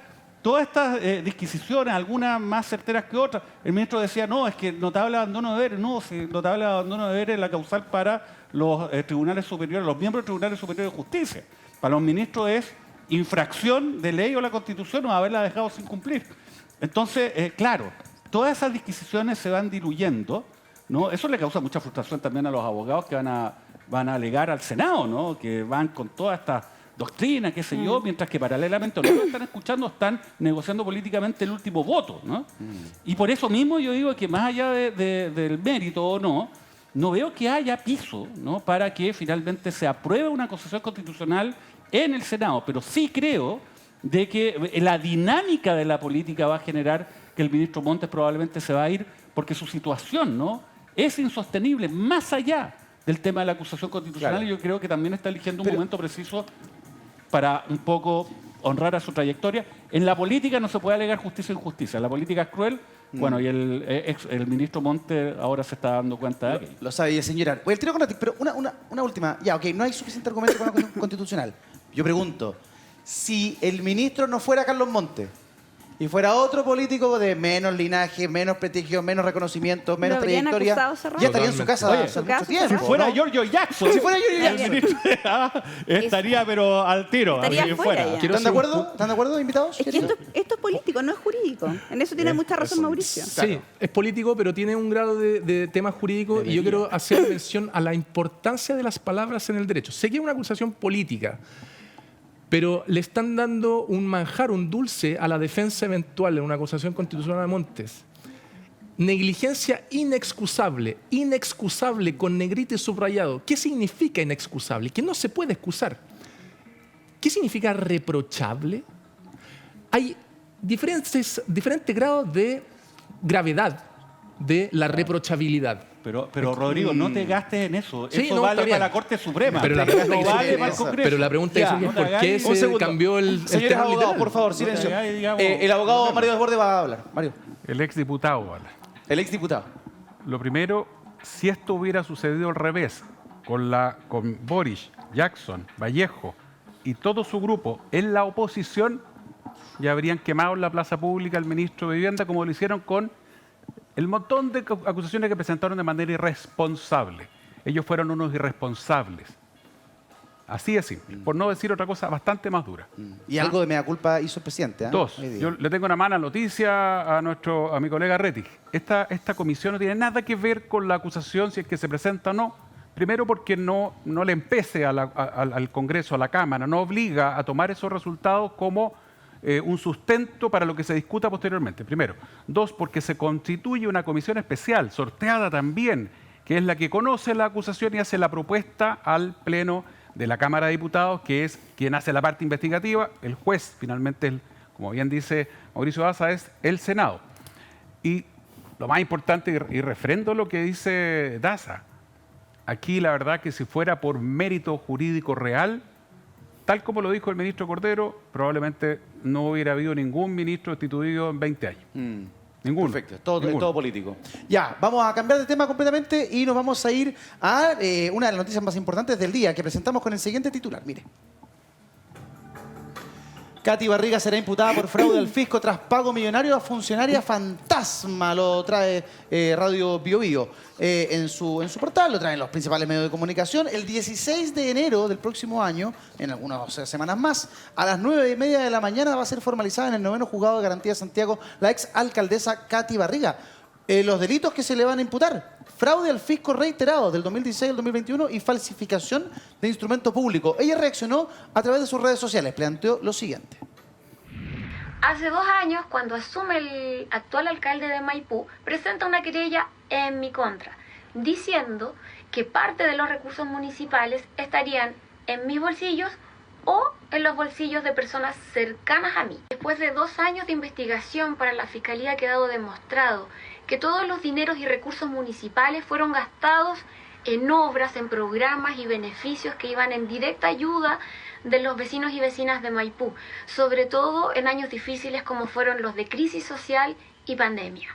todas estas disquisiciones, algunas más certeras que otras, el ministro decía, no, es que notable abandono de deberes, no, si notable abandono de deberes es la causal para los tribunales superiores, los miembros de tribunales superiores de justicia. Para los ministros es infracción de ley o la Constitución o haberla dejado sin cumplir. Entonces, claro, todas esas disquisiciones se van diluyendo, ¿no? Eso le causa mucha frustración también a los abogados que van a alegar al Senado, ¿no?, que van con toda esta doctrina, qué sé yo, mientras que paralelamente los que están escuchando están negociando políticamente el último voto, ¿no? Y por eso mismo yo digo que más allá del mérito o no veo que haya piso, ¿no?, para que finalmente se apruebe una acusación constitucional en el Senado, pero sí creo de que la dinámica de la política va a generar que el ministro Montes probablemente se va a ir porque su situación, ¿no?, es insostenible más allá del tema de la acusación constitucional. Claro. Y yo creo que también está eligiendo un momento preciso para un poco honrar a su trayectoria. En la política no se puede alegar justicia o injusticia. La política es cruel. Bueno, y el ministro Montes ahora se está dando cuenta de aquello. Lo sabe, señora. Voy al tiro con Ratic, pero una última. Ya, ok, no hay suficiente argumento con la constitucional. Yo pregunto, si el ministro no fuera Carlos Montes y fuera otro político de menos linaje, menos prestigio, menos reconocimiento, menos trayectoria, ya estaría en su casa hace mucho tiempo. Si fuera ¿no? Giorgio Jackson, el ministro estaría pero al tiro. Estaría fuera ya. ¿Están de acuerdo? ¿Están de acuerdo, invitados? Es que esto es político, no es jurídico. En eso tiene mucha razón Mauricio. Sí, es político, pero tiene un grado de tema jurídico y yo quiero hacer mención a la importancia de las palabras en el derecho. Sé que es una acusación política, pero le están dando un manjar, un dulce a la defensa eventual en una acusación constitucional de Montes. Negligencia inexcusable, inexcusable con negrita y subrayado. ¿Qué significa inexcusable? Que no se puede excusar. ¿Qué significa reprochable? Hay diferentes grados de gravedad de la reprochabilidad. Pero Rodrigo, no te gastes en eso. Sí, eso no, vale está para la Corte Suprema. Pero la pregunta no es vale para el Congreso. Pero la pregunta es ¿por qué se cambió el Señores tema abogados, literal? por favor, silencio. Digamos, El abogado Mario Desbordes va a hablar. Mario. El exdiputado, ¿vale? El exdiputado. Lo primero, si esto hubiera sucedido al revés, con Boris, Jackson, Vallejo y todo su grupo en la oposición, ya habrían quemado en la plaza pública al ministro de Vivienda, como lo hicieron con el montón de acusaciones que presentaron de manera irresponsable. Ellos fueron unos irresponsables. Así de simple. Por no decir otra cosa bastante más dura. Y algo de mea culpa hizo el presidente. Dos, yo le tengo una mala noticia a mi colega Rettig. Esta comisión no tiene nada que ver con la acusación, si es que se presenta o no. Primero porque no le empece al Congreso, a la Cámara, no obliga a tomar esos resultados como un sustento para lo que se discuta posteriormente. Primero. Dos, porque se constituye una comisión especial, sorteada también, que es la que conoce la acusación y hace la propuesta al Pleno de la Cámara de Diputados, que es quien hace la parte investigativa. El juez, finalmente, como bien dice Mauricio Daza, es el Senado. Y lo más importante, y refrendo lo que dice Daza, aquí la verdad que si fuera por mérito jurídico real, tal como lo dijo el ministro Cordero, probablemente no hubiera habido ningún ministro destituido en 20 años. Ninguno. Perfecto, Ninguno. todo político. Ya, vamos a cambiar de tema completamente y nos vamos a ir a una de las noticias más importantes del día que presentamos con el siguiente titular. Mire. Katy Barriga será imputada por fraude al fisco tras pago millonario a funcionaria fantasma. Lo trae Radio Bio Bio en su portal, lo traen los principales medios de comunicación. El 16 de enero del próximo año, en algunas semanas más, a las 9:30 de la mañana va a ser formalizada en el 9º Juzgado de Garantía de Santiago la ex alcaldesa Katy Barriga. Los delitos que se le van a imputar: fraude al fisco reiterado del 2016 al 2021 y falsificación de instrumento público. Ella reaccionó a través de sus redes sociales. Planteó lo siguiente. Hace 2 años, cuando asume el actual alcalde de Maipú, presenta una querella en mi contra, diciendo que parte de los recursos municipales estarían en mis bolsillos o en los bolsillos de personas cercanas a mí. Después de 2 años de investigación para la Fiscalía ha quedado demostrado que todos los dineros y recursos municipales fueron gastados en obras, en programas y beneficios que iban en directa ayuda de los vecinos y vecinas de Maipú, sobre todo en años difíciles como fueron los de crisis social y pandemia.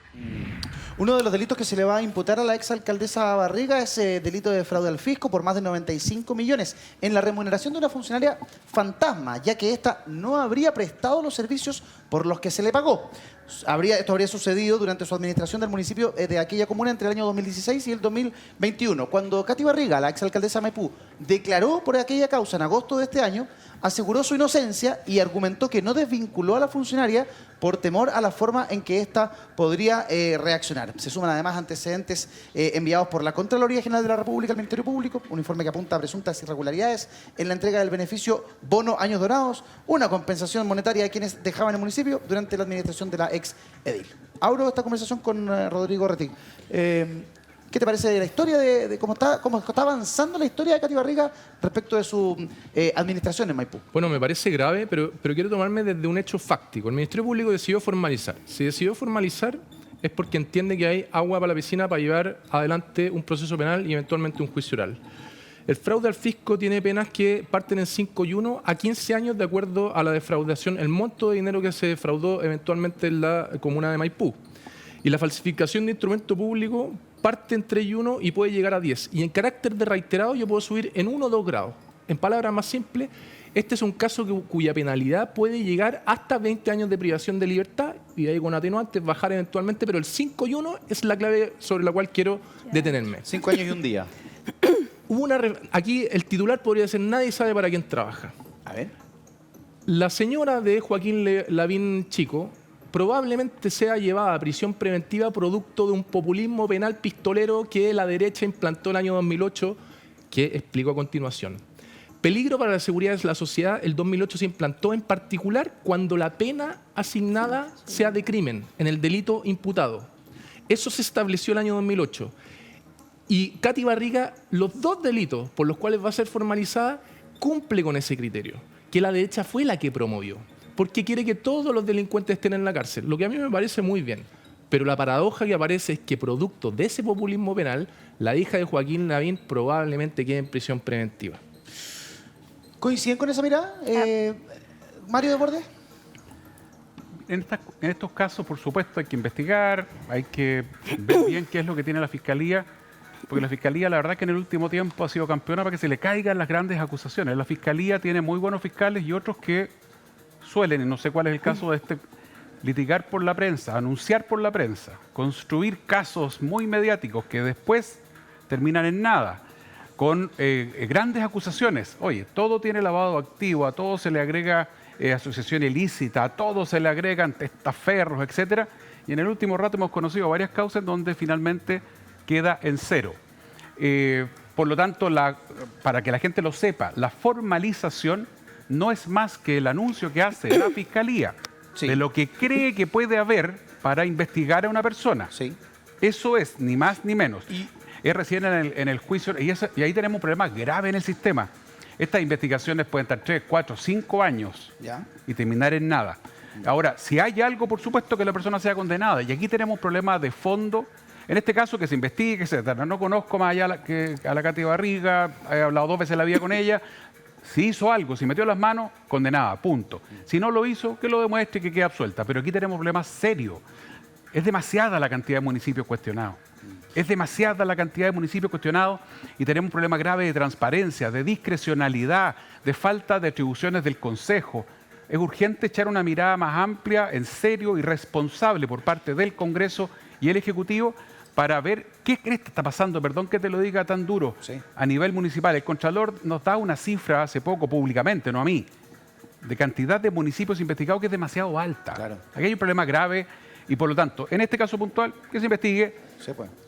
Uno de los delitos que se le va a imputar a la exalcaldesa Barriga es delito de fraude al fisco por más de 95 millones en la remuneración de una funcionaria fantasma, ya que ésta no habría prestado los servicios por los que se le pagó. Esto habría sucedido durante su administración del municipio de aquella comuna entre el año 2016 y el 2021. Cuando Katy Barriga, la exalcaldesa de Maipú, declaró por aquella causa en agosto de este año, aseguró su inocencia y argumentó que no desvinculó a la funcionaria por temor a la forma en que ésta podría reaccionar. Se suman además antecedentes enviados por la Contraloría General de la República al Ministerio Público, un informe que apunta a presuntas irregularidades en la entrega del beneficio Bono Años Dorados, una compensación monetaria a quienes dejaban el municipio durante la administración de la ex edil. Abro esta conversación con Rodrigo Rettig. ¿Qué te parece de la historia, de cómo está avanzando la historia de Katy Barriga respecto de su administración en Maipú? Bueno, me parece grave, pero quiero tomarme desde un hecho fáctico. El Ministerio Público decidió formalizar. Si decidió formalizar es porque entiende que hay agua para la piscina para llevar adelante un proceso penal y eventualmente un juicio oral. El fraude al fisco tiene penas que parten en 5 y 1 a 15 años de acuerdo a la defraudación, el monto de dinero que se defraudó eventualmente en la comuna de Maipú. Y la falsificación de instrumento público parte en 3 y 1 y puede llegar a 10. Y en carácter de reiterado yo puedo subir en 1 o 2 grados. En palabras más simples, este es un caso cuya penalidad puede llegar hasta 20 años de privación de libertad y de ahí con atenuantes bajar eventualmente, pero el 5 y 1 es la clave sobre la cual quiero detenerme. 5 años y un día. Aquí el titular podría ser: nadie sabe para quién trabaja. A ver. La señora de Joaquín Lavín Chico probablemente sea llevada a prisión preventiva producto de un populismo penal pistolero que la derecha implantó el año 2008, que explico a continuación. Peligro para la seguridad de la sociedad, el 2008 se implantó en particular cuando la pena asignada sea de crimen, en el delito imputado. Eso se estableció el año 2008. Y Katy Barriga, los 2 delitos por los cuales va a ser formalizada, cumple con ese criterio, que la derecha fue la que promovió, porque quiere que todos los delincuentes estén en la cárcel, lo que a mí me parece muy bien. Pero la paradoja que aparece es que producto de ese populismo penal, la hija de Joaquín Lavín probablemente quede en prisión preventiva. ¿Coinciden con esa mirada? Mario Desbordes. En estos casos, por supuesto, hay que investigar, hay que ver bien qué es lo que tiene la Fiscalía, porque la Fiscalía, la verdad que en el último tiempo ha sido campeona para que se le caigan las grandes acusaciones. La Fiscalía tiene muy buenos fiscales y otros que suelen, y no sé cuál es el caso de este, litigar por la prensa, anunciar por la prensa, construir casos muy mediáticos que después terminan en nada. con grandes acusaciones. Oye, todo tiene lavado activo, a todo se le agrega asociación ilícita, a todo se le agregan testaferros, etcétera. Y en el último rato hemos conocido varias causas donde finalmente queda en cero. Por lo tanto, para que la gente lo sepa, la formalización no es más que el anuncio que hace la Fiscalía de lo que cree que puede haber para investigar a una persona. Eso es, ni más ni menos. Es recién en el juicio, y ahí tenemos un problema grave en el sistema. Estas investigaciones pueden estar 3, 4, 5 años y terminar en nada. Ahora, si hay algo, por supuesto que la persona sea condenada. Y aquí tenemos un problema de fondo. En este caso, que se investigue, etcétera. No conozco más allá a la Katy Barriga, he hablado 2 veces en la vida con ella. Si hizo algo, si metió las manos, condenada, punto. Si no lo hizo, que lo demuestre y que quede absuelta. Pero aquí tenemos problemas serios. Es demasiada la cantidad de municipios cuestionados. Es demasiada la cantidad de municipios cuestionados y tenemos un problema grave de transparencia, de discrecionalidad, de falta de atribuciones del Consejo. Es urgente echar una mirada más amplia, en serio y responsable por parte del Congreso y el Ejecutivo para ver qué está pasando, perdón que te lo diga tan duro, a nivel municipal. El Contralor nos da una cifra hace poco públicamente, no a mí, de cantidad de municipios investigados que es demasiado alta. Aquí hay un problema grave y por lo tanto, en este caso puntual, que se investigue,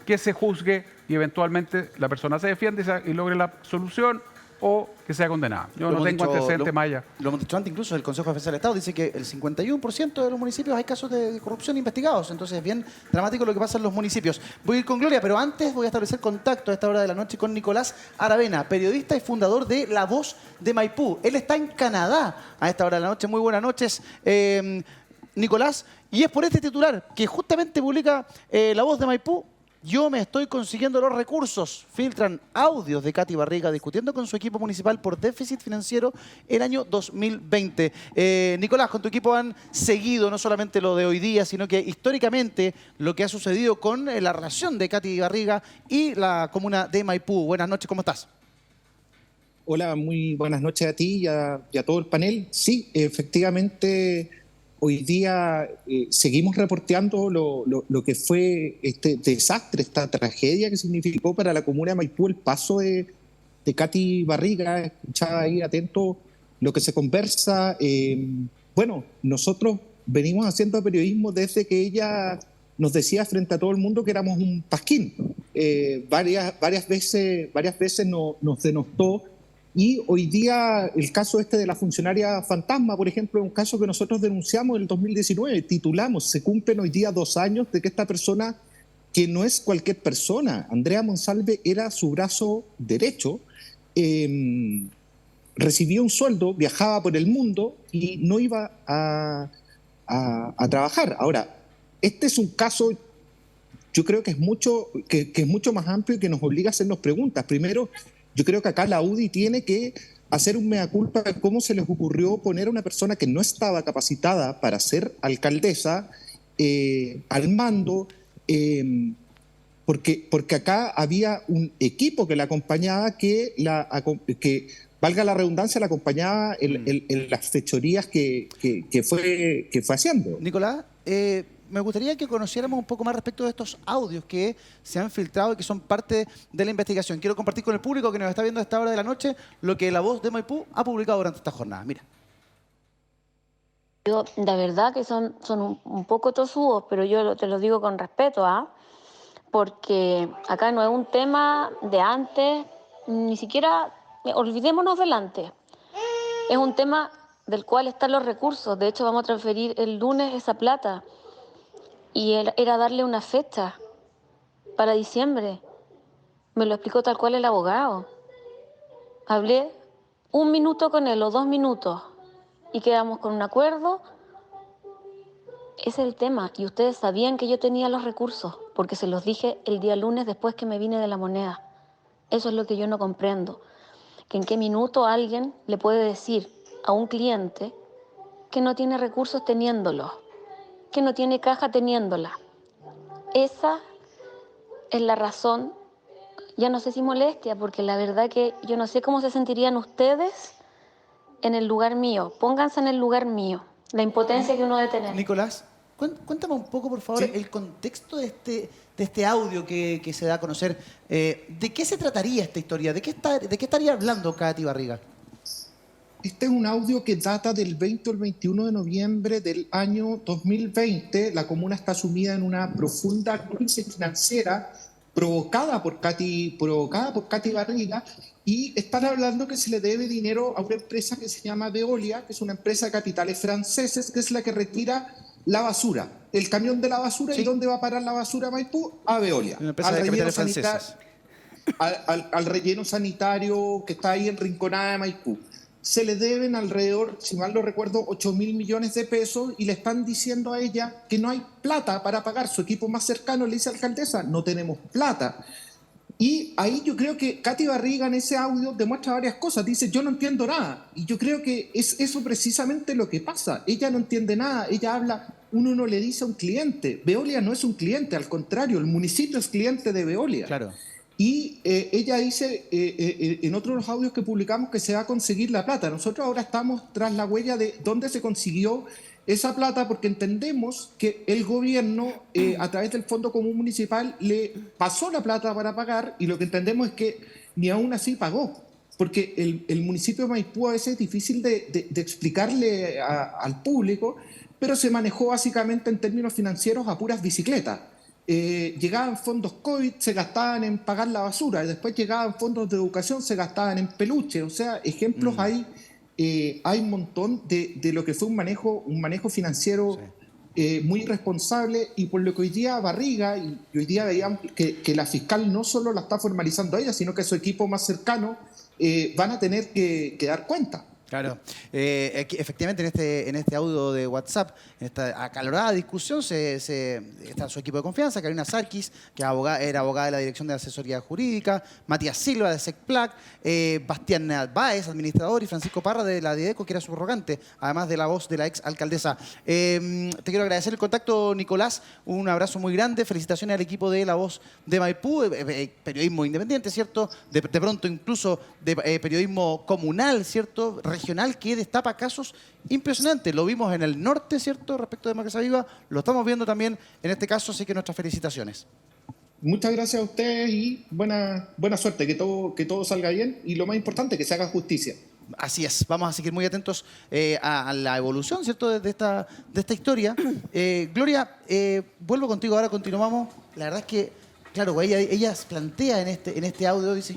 que se juzgue y eventualmente la persona se defienda y logre la solución o que sea condenada. Yo no tengo antecedentes más allá. Lo hemos dicho antes, incluso el Consejo de Defensa del Estado dice que el 51% de los municipios hay casos de corrupción investigados. Entonces es bien dramático lo que pasa en los municipios. Voy a ir con Gloria, pero antes voy a establecer contacto a esta hora de la noche con Nicolás Aravena, periodista y fundador de La Voz de Maipú. Él está en Canadá a esta hora de la noche. Muy buenas noches, Nicolás. Y es por este titular que justamente publica La Voz de Maipú. Yo me estoy consiguiendo los recursos. Filtran audios de Katy Barriga discutiendo con su equipo municipal por déficit financiero el año 2020. Nicolás, con tu equipo han seguido no solamente lo de hoy día, sino que históricamente lo que ha sucedido con la relación de Katy Barriga y la comuna de Maipú. Buenas noches, ¿cómo estás? Hola, muy buenas noches a ti y a todo el panel. Sí, efectivamente, hoy día seguimos reporteando lo que fue este desastre, esta tragedia que significó para la comuna de Maipú el paso de Katy Barriga. Escuchaba ahí atento lo que se conversa. Bueno, nosotros venimos haciendo periodismo desde que ella nos decía frente a todo el mundo que éramos un pasquín. Varias veces nos denostó. Y hoy día el caso de la funcionaria fantasma, por ejemplo, es un caso que nosotros denunciamos en el 2019, titulamos, se cumplen hoy día 2 años de que esta persona, que no es cualquier persona, Andrea Monsalve era su brazo derecho, recibía un sueldo, viajaba por el mundo y no iba a trabajar. Ahora, este es un caso, yo creo que es mucho más amplio y que nos obliga a hacernos preguntas. Primero, yo creo que acá la UDI tiene que hacer un mea culpa de cómo se les ocurrió poner a una persona que no estaba capacitada para ser alcaldesa al mando, porque acá había un equipo que la acompañaba, que valga la redundancia, la acompañaba en las fechorías que fue haciendo. Nicolás, me gustaría que conociéramos un poco más respecto de estos audios que se han filtrado y que son parte de la investigación. Quiero compartir con el público que nos está viendo a esta hora de la noche lo que La Voz de Maipú ha publicado durante esta jornada. Mira. Yo, la verdad que son un poco tosudos, pero yo te lo digo con respeto, porque acá no es un tema de antes, ni siquiera olvidémonos del antes. Es un tema del cual están los recursos. De hecho, vamos a transferir el lunes esa plata. Y era darle una fecha para diciembre. Me lo explicó tal cual el abogado. Hablé 1 minuto con él o 2 minutos y quedamos con un acuerdo. Ese es el tema. Y ustedes sabían que yo tenía los recursos porque se los dije el día lunes después que me vine de La Moneda. Eso es lo que yo no comprendo. Que en qué minuto alguien le puede decir a un cliente que no tiene recursos teniéndolos, que no tiene caja teniéndola. Esa es la razón, ya no sé si molestia, porque la verdad que yo no sé cómo se sentirían ustedes en el lugar mío. Pónganse en el lugar mío, la impotencia que uno debe tener. Nicolás, Cuéntame un poco, por favor, el contexto de este audio que se da a conocer. ¿De qué se trataría esta historia? ¿De qué estaría hablando Katy Barriga? Este es un audio que data del 20 al 21 de noviembre del año 2020. La comuna está sumida en una profunda crisis financiera provocada por Katy Barriga, y están hablando que se le debe dinero a una empresa que se llama Veolia, que es una empresa de capitales franceses, que es la que retira la basura, el camión de la basura. ¿Y dónde va a parar la basura, Maipú? A Veolia. Una empresa de capitales franceses. Al relleno sanitario que está ahí en Rinconada de Maipú. Se le deben alrededor, si mal no recuerdo, 8.000 millones de pesos, y le están diciendo a ella que no hay plata para pagar. Su equipo más cercano le dice: alcaldesa, no tenemos plata. Y ahí yo creo que Katy Barriga en ese audio demuestra varias cosas. Dice: yo no entiendo nada. Y yo creo que es eso precisamente lo que pasa. Ella no entiende nada. Ella habla, uno no le dice a un cliente. Veolia no es un cliente, al contrario, el municipio es cliente de Veolia. Claro. Y ella dice en otro de los audios que publicamos que se va a conseguir la plata. Nosotros ahora estamos tras la huella de dónde se consiguió esa plata, porque entendemos que el gobierno, a través del Fondo Común Municipal, le pasó la plata para pagar, y lo que entendemos es que ni aún así pagó. Porque el municipio de Maipú a veces es difícil de explicarle al público, pero se manejó básicamente en términos financieros a puras bicicletas. Llegaban fondos COVID, se gastaban en pagar la basura, y después llegaban fondos de educación, se gastaban en peluche. O sea, ejemplos hay un montón de lo que fue un manejo financiero muy irresponsable, y por lo que hoy día Barriga, y hoy día veíamos que la fiscal no solo la está formalizando a ella, sino que su equipo más cercano van a tener que dar cuenta. Claro. Efectivamente, en este audio de WhatsApp, en esta acalorada discusión, está su equipo de confianza: Carolina Sarkis, que era abogada de la Dirección de Asesoría Jurídica; Matías Silva, de SECPLAC; Bastián Báez, administrador; y Francisco Parra, de la Dideco, que era subrogante, además de la voz de la ex alcaldesa. Te quiero agradecer el contacto, Nicolás. Un abrazo muy grande. Felicitaciones al equipo de La Voz de Maipú. Periodismo independiente, ¿cierto? De pronto incluso de periodismo comunal, ¿cierto? Regional, que destapa casos impresionantes. Lo vimos en el norte, ¿cierto?, respecto de Democracia Viva. Lo estamos viendo también en este caso, así que nuestras felicitaciones. Muchas gracias a ustedes y buena suerte, que todo salga bien, y lo más importante, que se haga justicia. Así es, vamos a seguir muy atentos a la evolución, ¿cierto?, de esta historia. Gloria, vuelvo contigo ahora, continuamos. La verdad es que, claro, ella plantea en este audio, dice: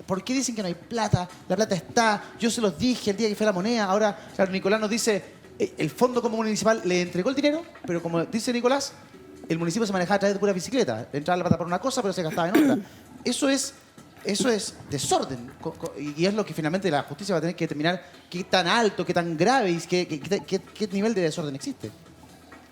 ¿por qué dicen que no hay plata? La plata está, yo se los dije el día que fue la moneda. Ahora, claro, Nicolás nos dice: el Fondo Común Municipal le entregó el dinero, pero como dice Nicolás, el municipio se manejaba a través de pura bicicleta. Le entraba la plata por una cosa, pero se gastaba en otra. Eso es desorden, y es lo que finalmente la justicia va a tener que determinar: qué tan alto, qué tan grave y qué nivel de desorden existe.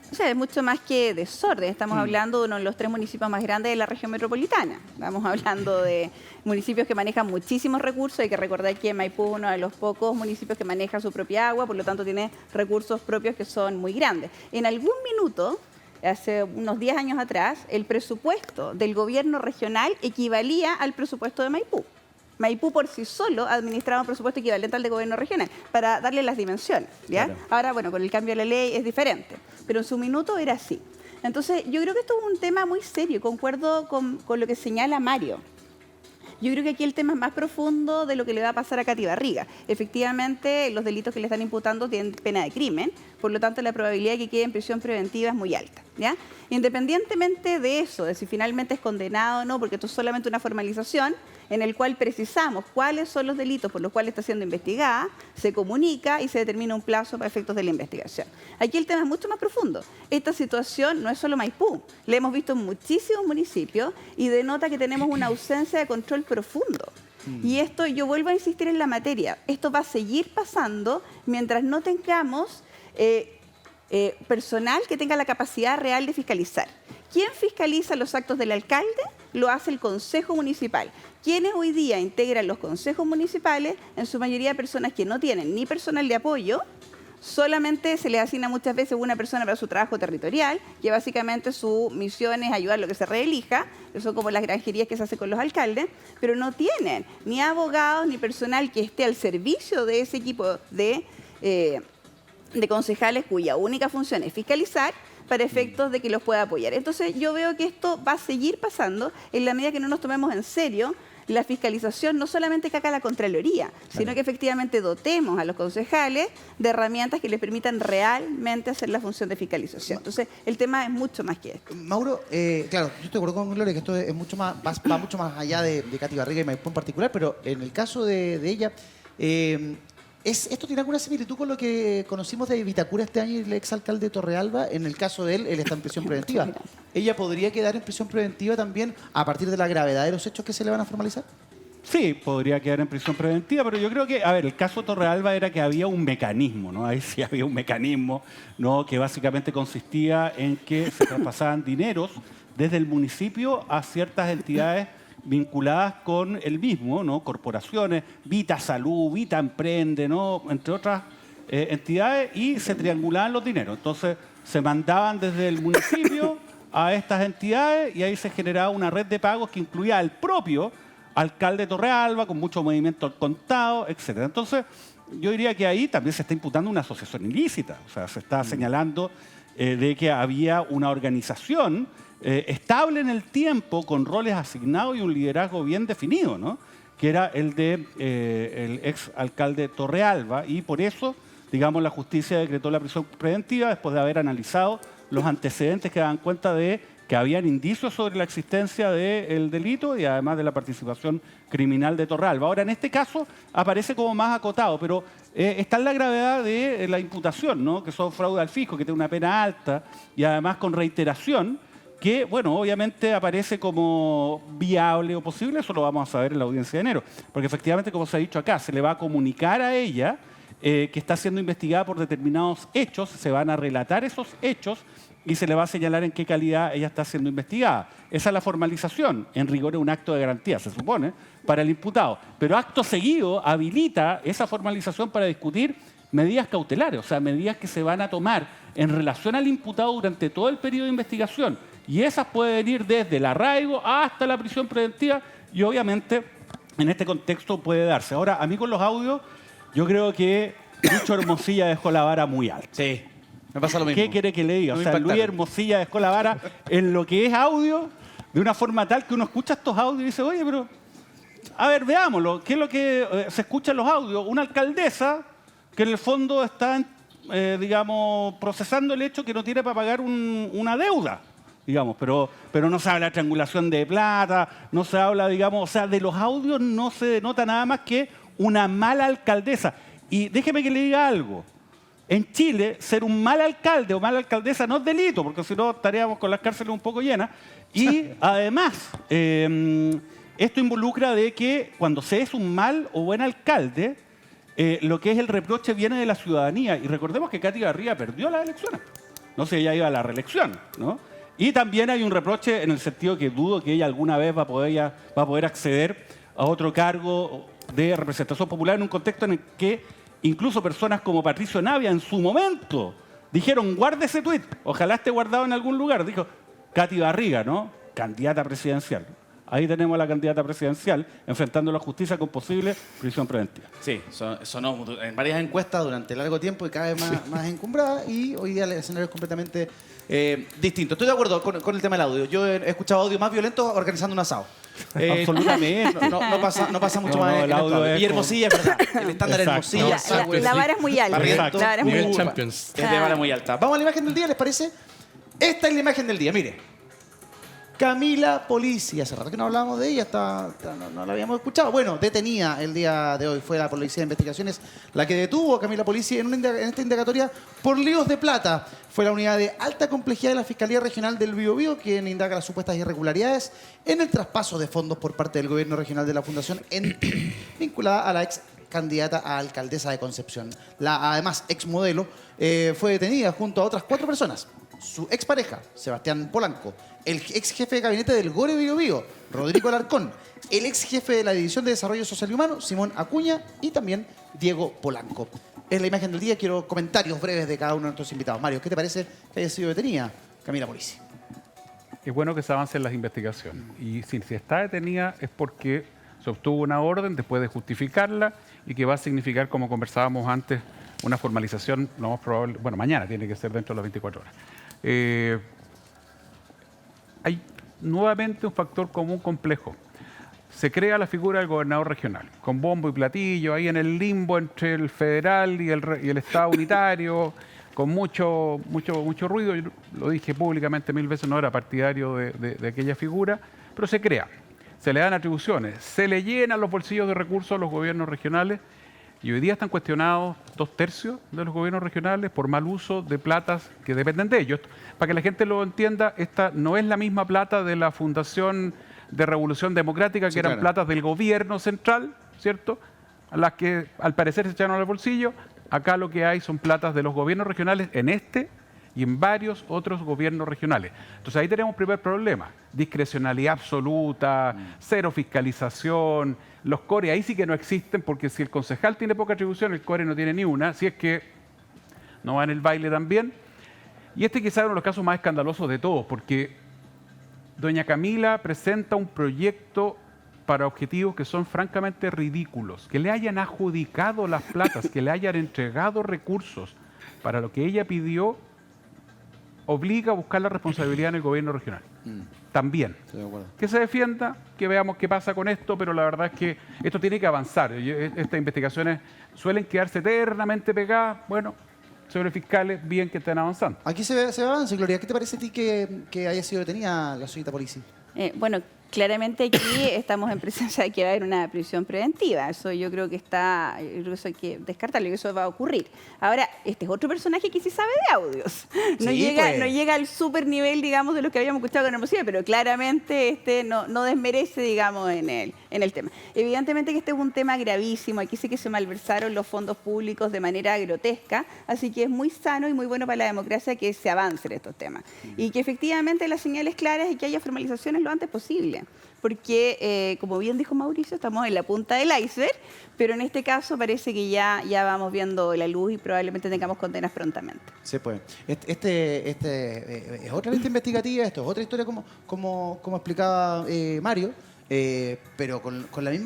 O sea, es mucho más que desorden. Estamos hablando de uno de los 3 municipios más grandes de la región metropolitana. Estamos hablando de municipios que manejan muchísimos recursos. Hay que recordar que Maipú es uno de los pocos municipios que maneja su propia agua, por lo tanto tiene recursos propios que son muy grandes. En algún minuto, hace unos 10 años atrás, el presupuesto del gobierno regional equivalía al presupuesto de Maipú. Maipú por sí solo administraba un presupuesto equivalente al del gobierno regional, para darle las dimensiones, ¿ya? Claro. Ahora, bueno, con el cambio de la ley es diferente, pero en su minuto era así. Entonces, yo creo que esto es un tema muy serio, concuerdo con lo que señala Mario. Yo creo que aquí el tema es más profundo de lo que le va a pasar a Katy Barriga. Efectivamente, los delitos que le están imputando tienen pena de crimen, por lo tanto la probabilidad de que quede en prisión preventiva es muy alta, ¿ya? Independientemente de eso, de si finalmente es condenado o no, porque esto es solamente una formalización en el cual precisamos cuáles son los delitos por los cuales está siendo investigada, se comunica y se determina un plazo para efectos de la investigación. Aquí el tema es mucho más profundo. Esta situación no es solo Maipú, la hemos visto en muchísimos municipios y denota que tenemos una ausencia de control profundo. Y esto, yo vuelvo a insistir en la materia, esto va a seguir pasando mientras no tengamos personal que tenga la capacidad real de fiscalizar. ¿Quién fiscaliza los actos del alcalde? Lo hace el Consejo Municipal. ¿Quiénes hoy día integran los consejos municipales? En su mayoría personas que no tienen ni personal de apoyo, solamente se les asigna muchas veces una persona para su trabajo territorial, que básicamente su misión es ayudar a lo que se reelija, que son como las granjerías que se hacen con los alcaldes, pero no tienen ni abogados ni personal que esté al servicio de ese equipo de concejales cuya única función es fiscalizar, para efectos de que los pueda apoyar. Entonces yo veo que esto va a seguir pasando en la medida que no nos tomemos en serio la fiscalización, no solamente que haga la Contraloría, sino que efectivamente dotemos a los concejales de herramientas que les permitan realmente hacer la función de fiscalización. Entonces, el tema es mucho más que esto. Mauro, claro, yo estoy de acuerdo con Gloria que esto es mucho más, va mucho más allá de Katy Barriga y Maipú en particular, pero en el caso de ella, ¿esto tiene alguna similitud con lo que conocimos de Vitacura este año y el exalcalde Torrealba? En el caso de él está en prisión preventiva. ¿Ella podría quedar en prisión preventiva también a partir de la gravedad de los hechos que se le van a formalizar? Sí, podría quedar en prisión preventiva, pero yo creo que, a ver, el caso Torrealba era que había un mecanismo, ¿no? Ahí sí había un mecanismo, ¿no? Que básicamente consistía en que se traspasaban dineros desde el municipio a ciertas entidades vinculadas con el mismo, ¿no? Corporaciones, Vita Salud, Vita Emprende, ¿no? Entre otras entidades, y se triangulaban los dineros. Entonces se mandaban desde el municipio a estas entidades y ahí se generaba una red de pagos que incluía al propio alcalde de Torrealba, con mucho movimiento al contado, etc. Entonces yo diría que ahí también se está imputando una asociación ilícita. O sea, se está señalando de que había una organización estable en el tiempo, con roles asignados y un liderazgo bien definido, ¿no? Que era el de el ex alcalde Torrealba, y por eso, digamos, la justicia decretó la prisión preventiva después de haber analizado los antecedentes que daban cuenta de que habían indicios sobre la existencia del delito y además de la participación criminal de Torrealba. Ahora, en este caso aparece como más acotado, pero está en la gravedad de la imputación, ¿no? Que son fraude al fisco, que tiene una pena alta y además con reiteración, que, bueno, obviamente aparece como viable o posible. Eso lo vamos a saber en la audiencia de enero, porque efectivamente, como se ha dicho acá, se le va a comunicar a ella que está siendo investigada por determinados hechos, se van a relatar esos hechos y se le va a señalar en qué calidad ella está siendo investigada. Esa es la formalización. En rigor es un acto de garantía, se supone, para el imputado. Pero acto seguido habilita esa formalización para discutir medidas cautelares, o sea, medidas que se van a tomar en relación al imputado durante todo el periodo de investigación. Y esas pueden ir desde el arraigo hasta la prisión preventiva y obviamente en este contexto puede darse. Ahora, a mí con los audios, yo creo que Lucho Hermosilla dejó la vara muy alta. Sí, me pasa lo mismo. ¿Qué quiere que le diga? Muy O sea, impactante. Luis Hermosilla dejó la vara en lo que es audio de una forma tal que uno escucha estos audios y dice, oye, pero, a ver, veámoslo. ¿Qué es lo que se escucha en los audios? Una alcaldesa que en el fondo está, digamos, procesando el hecho que no tiene para pagar una deuda, digamos, pero no se habla de triangulación de plata, no se habla, digamos, o sea, de los audios no se denota nada más que una mala alcaldesa. Y déjeme que le diga algo. En Chile, ser un mal alcalde o mala alcaldesa no es delito, porque si no estaríamos con las cárceles un poco llenas. Y además, esto involucra de que cuando se es un mal o buen alcalde, lo que es el reproche viene de la ciudadanía. Y recordemos que Katy Barriga perdió las elecciones. No sé, ella iba a la reelección, ¿no? Y también hay un reproche en el sentido que dudo que ella alguna vez va a poder acceder a otro cargo de representación popular en un contexto en el que incluso personas como Patricio Navia en su momento dijeron, guarde ese tuit, ojalá esté guardado en algún lugar. Dijo Katy Barriga, ¿no? Candidata presidencial. Ahí tenemos a la candidata presidencial enfrentando la justicia con posible prisión preventiva. Sí, sonó en varias encuestas durante largo tiempo y cada vez más encumbrada, y hoy día el escenario es completamente distinto. Estoy de acuerdo con el tema del audio. Yo he escuchado audios más violentos organizando un asado. Absolutamente. No pasa mucho más No, en el el audio audio. es Y Hermosilla, es verdad. El estándar Exacto. Hermosilla. La vara es muy alta. Barrientos. La vara es muy Nivel alta. Champions. Es de vara muy alta. Vamos a la imagen del día, ¿les parece? Esta es la imagen del día, mire. Camila Polisi, hace rato que no hablábamos de ella, no la habíamos escuchado. Bueno, detenida el día de hoy, fue la Policía de Investigaciones la que detuvo a Camila Polisi en esta indagatoria por líos de plata. Fue la unidad de alta complejidad de la Fiscalía Regional del Biobío quien indaga las supuestas irregularidades en el traspaso de fondos por parte del Gobierno Regional de la Fundación ENTI, vinculada a la ex candidata a alcaldesa de Concepción. La, además, ex modelo fue detenida junto a otras 4 personas. Su expareja, Sebastián Polanco, el ex jefe de gabinete del Gore Biobío, Rodrigo Alarcón, el ex jefe de la División de Desarrollo Social y Humano, Simón Acuña, y también Diego Polanco. Es la imagen del día. Quiero comentarios breves de cada uno de nuestros invitados. Mario, ¿qué te parece que haya sido detenida Camila Polisi? Es bueno que se avance en las investigaciones. Y si está detenida es porque se obtuvo una orden después de justificarla y que va a significar, como conversábamos antes, una formalización, lo más probable, bueno, mañana tiene que ser dentro de las 24 horas. Hay nuevamente un factor común complejo. Se crea la figura del gobernador regional, con bombo y platillo, ahí en el limbo entre el federal y el Estado unitario, con mucho ruido. Yo lo dije públicamente 1000 veces, no era partidario de aquella figura, pero se crea. Se le dan atribuciones, se le llenan los bolsillos de recursos a los gobiernos regionales y hoy día están cuestionados 2/3 de los gobiernos regionales por mal uso de platas que dependen de ellos. Para que la gente lo entienda, esta no es la misma plata de la Fundación de Revolución Democrática, que eran platas del gobierno central, ¿cierto? A las que al parecer se echaron al bolsillo. Acá lo que hay son platas de los gobiernos regionales en este y en varios otros gobiernos regionales. Entonces ahí tenemos un primer problema. Discrecionalidad absoluta, cero fiscalización. Los CORE ahí sí que no existen, porque si el concejal tiene poca atribución, el CORE no tiene ni una, si es que no va en el baile también. Y este quizás es uno de los casos más escandalosos de todos, porque doña Camila presenta un proyecto para objetivos que son francamente ridículos. Que le hayan adjudicado las platas, que le hayan entregado recursos para lo que ella pidió, obliga a buscar la responsabilidad en el gobierno regional. También. Que se defienda, que veamos qué pasa con esto, pero la verdad es que esto tiene que avanzar. Estas investigaciones suelen quedarse eternamente pegadas. Bueno, señores fiscales, bien que estén avanzando. Aquí se ve avance, Gloria. ¿Qué te parece a ti que haya sido detenida la señorita policía? Bueno, claramente aquí estamos en presencia de que va a haber una prisión preventiva. Eso yo creo que eso hay que descartarlo, que eso va a ocurrir. Ahora, este es otro personaje que sí sabe de audios. No llega al super nivel, digamos, de los que habíamos escuchado con Hermosilla, pero claramente no desmerece, digamos, en el tema. Evidentemente que este es un tema gravísimo. Aquí sí que se malversaron los fondos públicos de manera grotesca, así que es muy sano y muy bueno para la democracia que se avance en estos temas. Y que efectivamente las señales claras y que haya formalizaciones lo antes posible. Porque, como bien dijo Mauricio, estamos en la punta del iceberg, pero en este caso parece que ya vamos viendo la luz y probablemente tengamos condenas prontamente. Sí, pues. Es otra lista investigativa, esto es otra historia como explicaba Mario, pero con el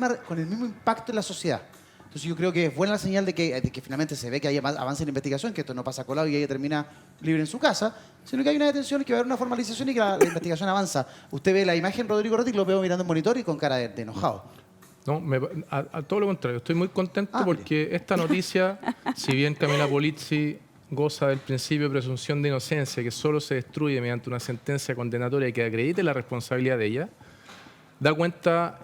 mismo impacto en la sociedad. Entonces yo creo que es buena la señal de que finalmente se ve que hay avance en la investigación, que esto no pasa colado y ella termina libre en su casa, sino que hay una detención y que va a haber una formalización y que la investigación avanza. Usted ve la imagen, Rodrigo Rettig, lo veo mirando en monitor y con cara de enojado. No, a todo lo contrario, estoy muy contento porque esta noticia, si bien Camila Polizzi goza del principio de presunción de inocencia, que solo se destruye mediante una sentencia condenatoria que acredite la responsabilidad de ella, da cuenta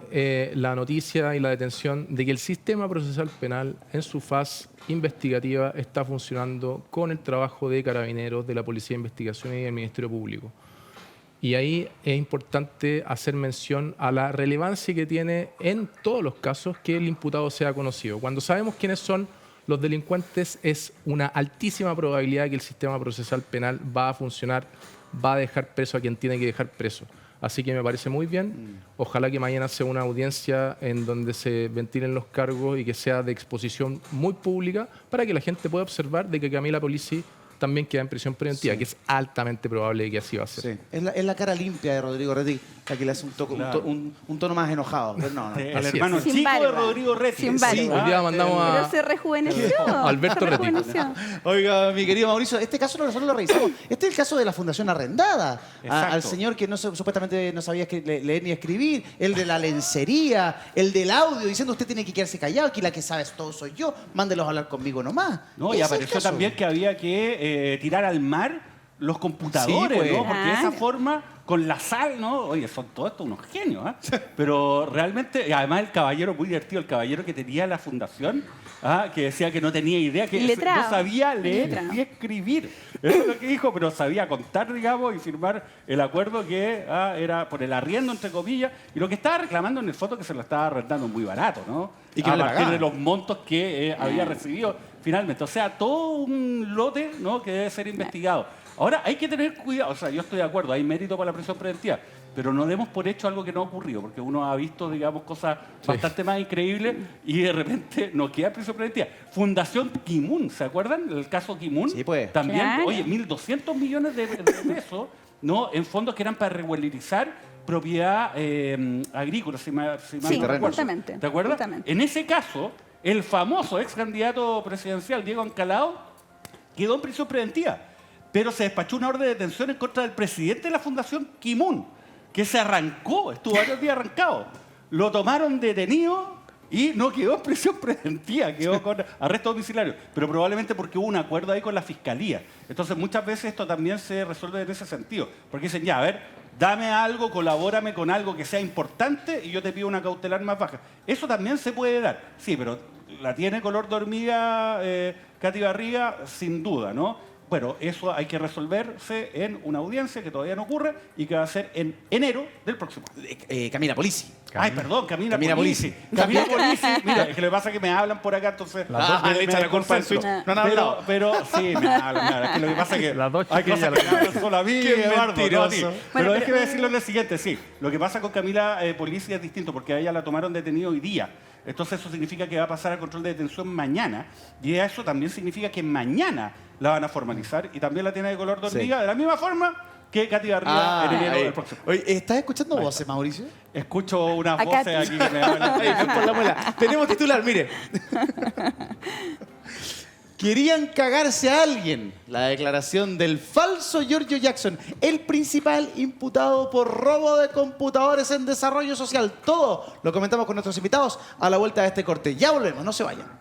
la noticia y la detención de que el sistema procesal penal en su fase investigativa está funcionando con el trabajo de Carabineros, de la Policía de Investigaciones y del Ministerio Público. Y ahí es importante hacer mención a la relevancia que tiene en todos los casos que el imputado sea conocido. Cuando sabemos quiénes son los delincuentes, es una altísima probabilidad que el sistema procesal penal va a funcionar, va a dejar preso a quien tiene que dejar preso. Así que me parece muy bien. Ojalá que mañana sea una audiencia en donde se ventilen los cargos y que sea de exposición muy pública para que la gente pueda observar de que Camila Polizzi también queda en prisión preventiva, que es altamente probable que así va a ser. Sí. Es la cara limpia de Rodrigo Rettig, la que le hace un tono más enojado. Pero no. El hermano chico de Rodrigo Rettig. Sin barba. Sí, hoy día mandamos a... Pero se rejuveneció. Alberto Rettig. Oiga, mi querido Mauricio, este caso nosotros lo revisamos. Este es el caso de la Fundación Arrendada. Al señor que supuestamente no sabía leer ni escribir, el de la lencería, el del audio, diciendo usted tiene que quedarse callado, aquí la que sabes todo soy yo, mándelos a hablar conmigo nomás. No, y apareció también que había que tirar al mar los computadores, sí, pues. ¿no? Porque de esa forma, con la sal, ¿no? Oye, son todos estos unos genios, ¿eh? Pero realmente, además el caballero, muy divertido, el caballero que tenía la fundación, que decía que no tenía idea, que no sabía leer ni escribir. Eso es lo que dijo, pero sabía contar, digamos, y firmar el acuerdo que era por el arriendo, entre comillas, y lo que estaba reclamando en el foto que se lo estaba arrendando muy barato, ¿no? Y que a partir de los montos que había recibido finalmente. O sea, todo un lote, ¿no?, que debe ser investigado. Ahora, hay que tener cuidado. O sea, yo estoy de acuerdo, hay mérito para la prisión preventiva, pero no demos por hecho algo que no ha ocurrido, porque uno ha visto, digamos, cosas bastante más increíbles y de repente no queda prisión preventiva. Fundación Kimun, ¿se acuerdan? El caso Kimun. Sí, pues. También, claro. oye, 1.200 millones de pesos, ¿no?, en fondos que eran para regularizar propiedad agrícola, si mal no recuerdo. Justamente. ¿Te acuerdas? Justamente. En ese caso, el famoso ex candidato presidencial Diego Ancalao quedó en prisión preventiva. pero se despachó una orden de detención en contra del presidente de la Fundación Ki-moon, que se arrancó, estuvo varios días arrancado. Lo tomaron detenido y no quedó en prisión preventiva, quedó con arresto domiciliario, pero probablemente porque hubo un acuerdo ahí con la fiscalía. Entonces muchas veces esto también se resuelve en ese sentido, porque dicen, ya, a ver, dame algo, colabórame con algo que sea importante y yo te pido una cautelar más baja. Eso también se puede dar, sí, pero la tiene color de hormiga Katy Barriga, sin duda, ¿no? Bueno, eso hay que resolverse en una audiencia que todavía no ocurre y que va a ser en enero del próximo. Camila Polisi. Ay, perdón, Camila Polisi. Camila Polisi. Mira, es que lo que pasa es que me hablan por acá, entonces... le echan la culpa al switch. No han hablado. Pero sí, me hablan. Es que lo que pasa es que las dos hay cosas que me hablan solo a mí, Qué Eduardo, no a ti. mentiroso. Pero déjeme decirle lo siguiente, sí. Lo que pasa con Camila Polisi es distinto, porque a ella la tomaron detenida hoy día. Entonces eso significa que va a pasar al control de detención mañana. Y eso también significa que mañana la van a formalizar y también la tiene de color de hormiga, de la misma forma que Katy Barriga en enero del próximo. Oye, ¿estás escuchando voces, Mauricio? Escucho unas Acá voces aquí que me hablan. Ay, ven por la muela. Tenemos titular, mire. Querían cagarse a alguien. La declaración del falso Giorgio Jackson, el principal imputado por robo de computadores en desarrollo social. Todo lo comentamos con nuestros invitados a la vuelta de este corte. Ya volvemos, no se vayan.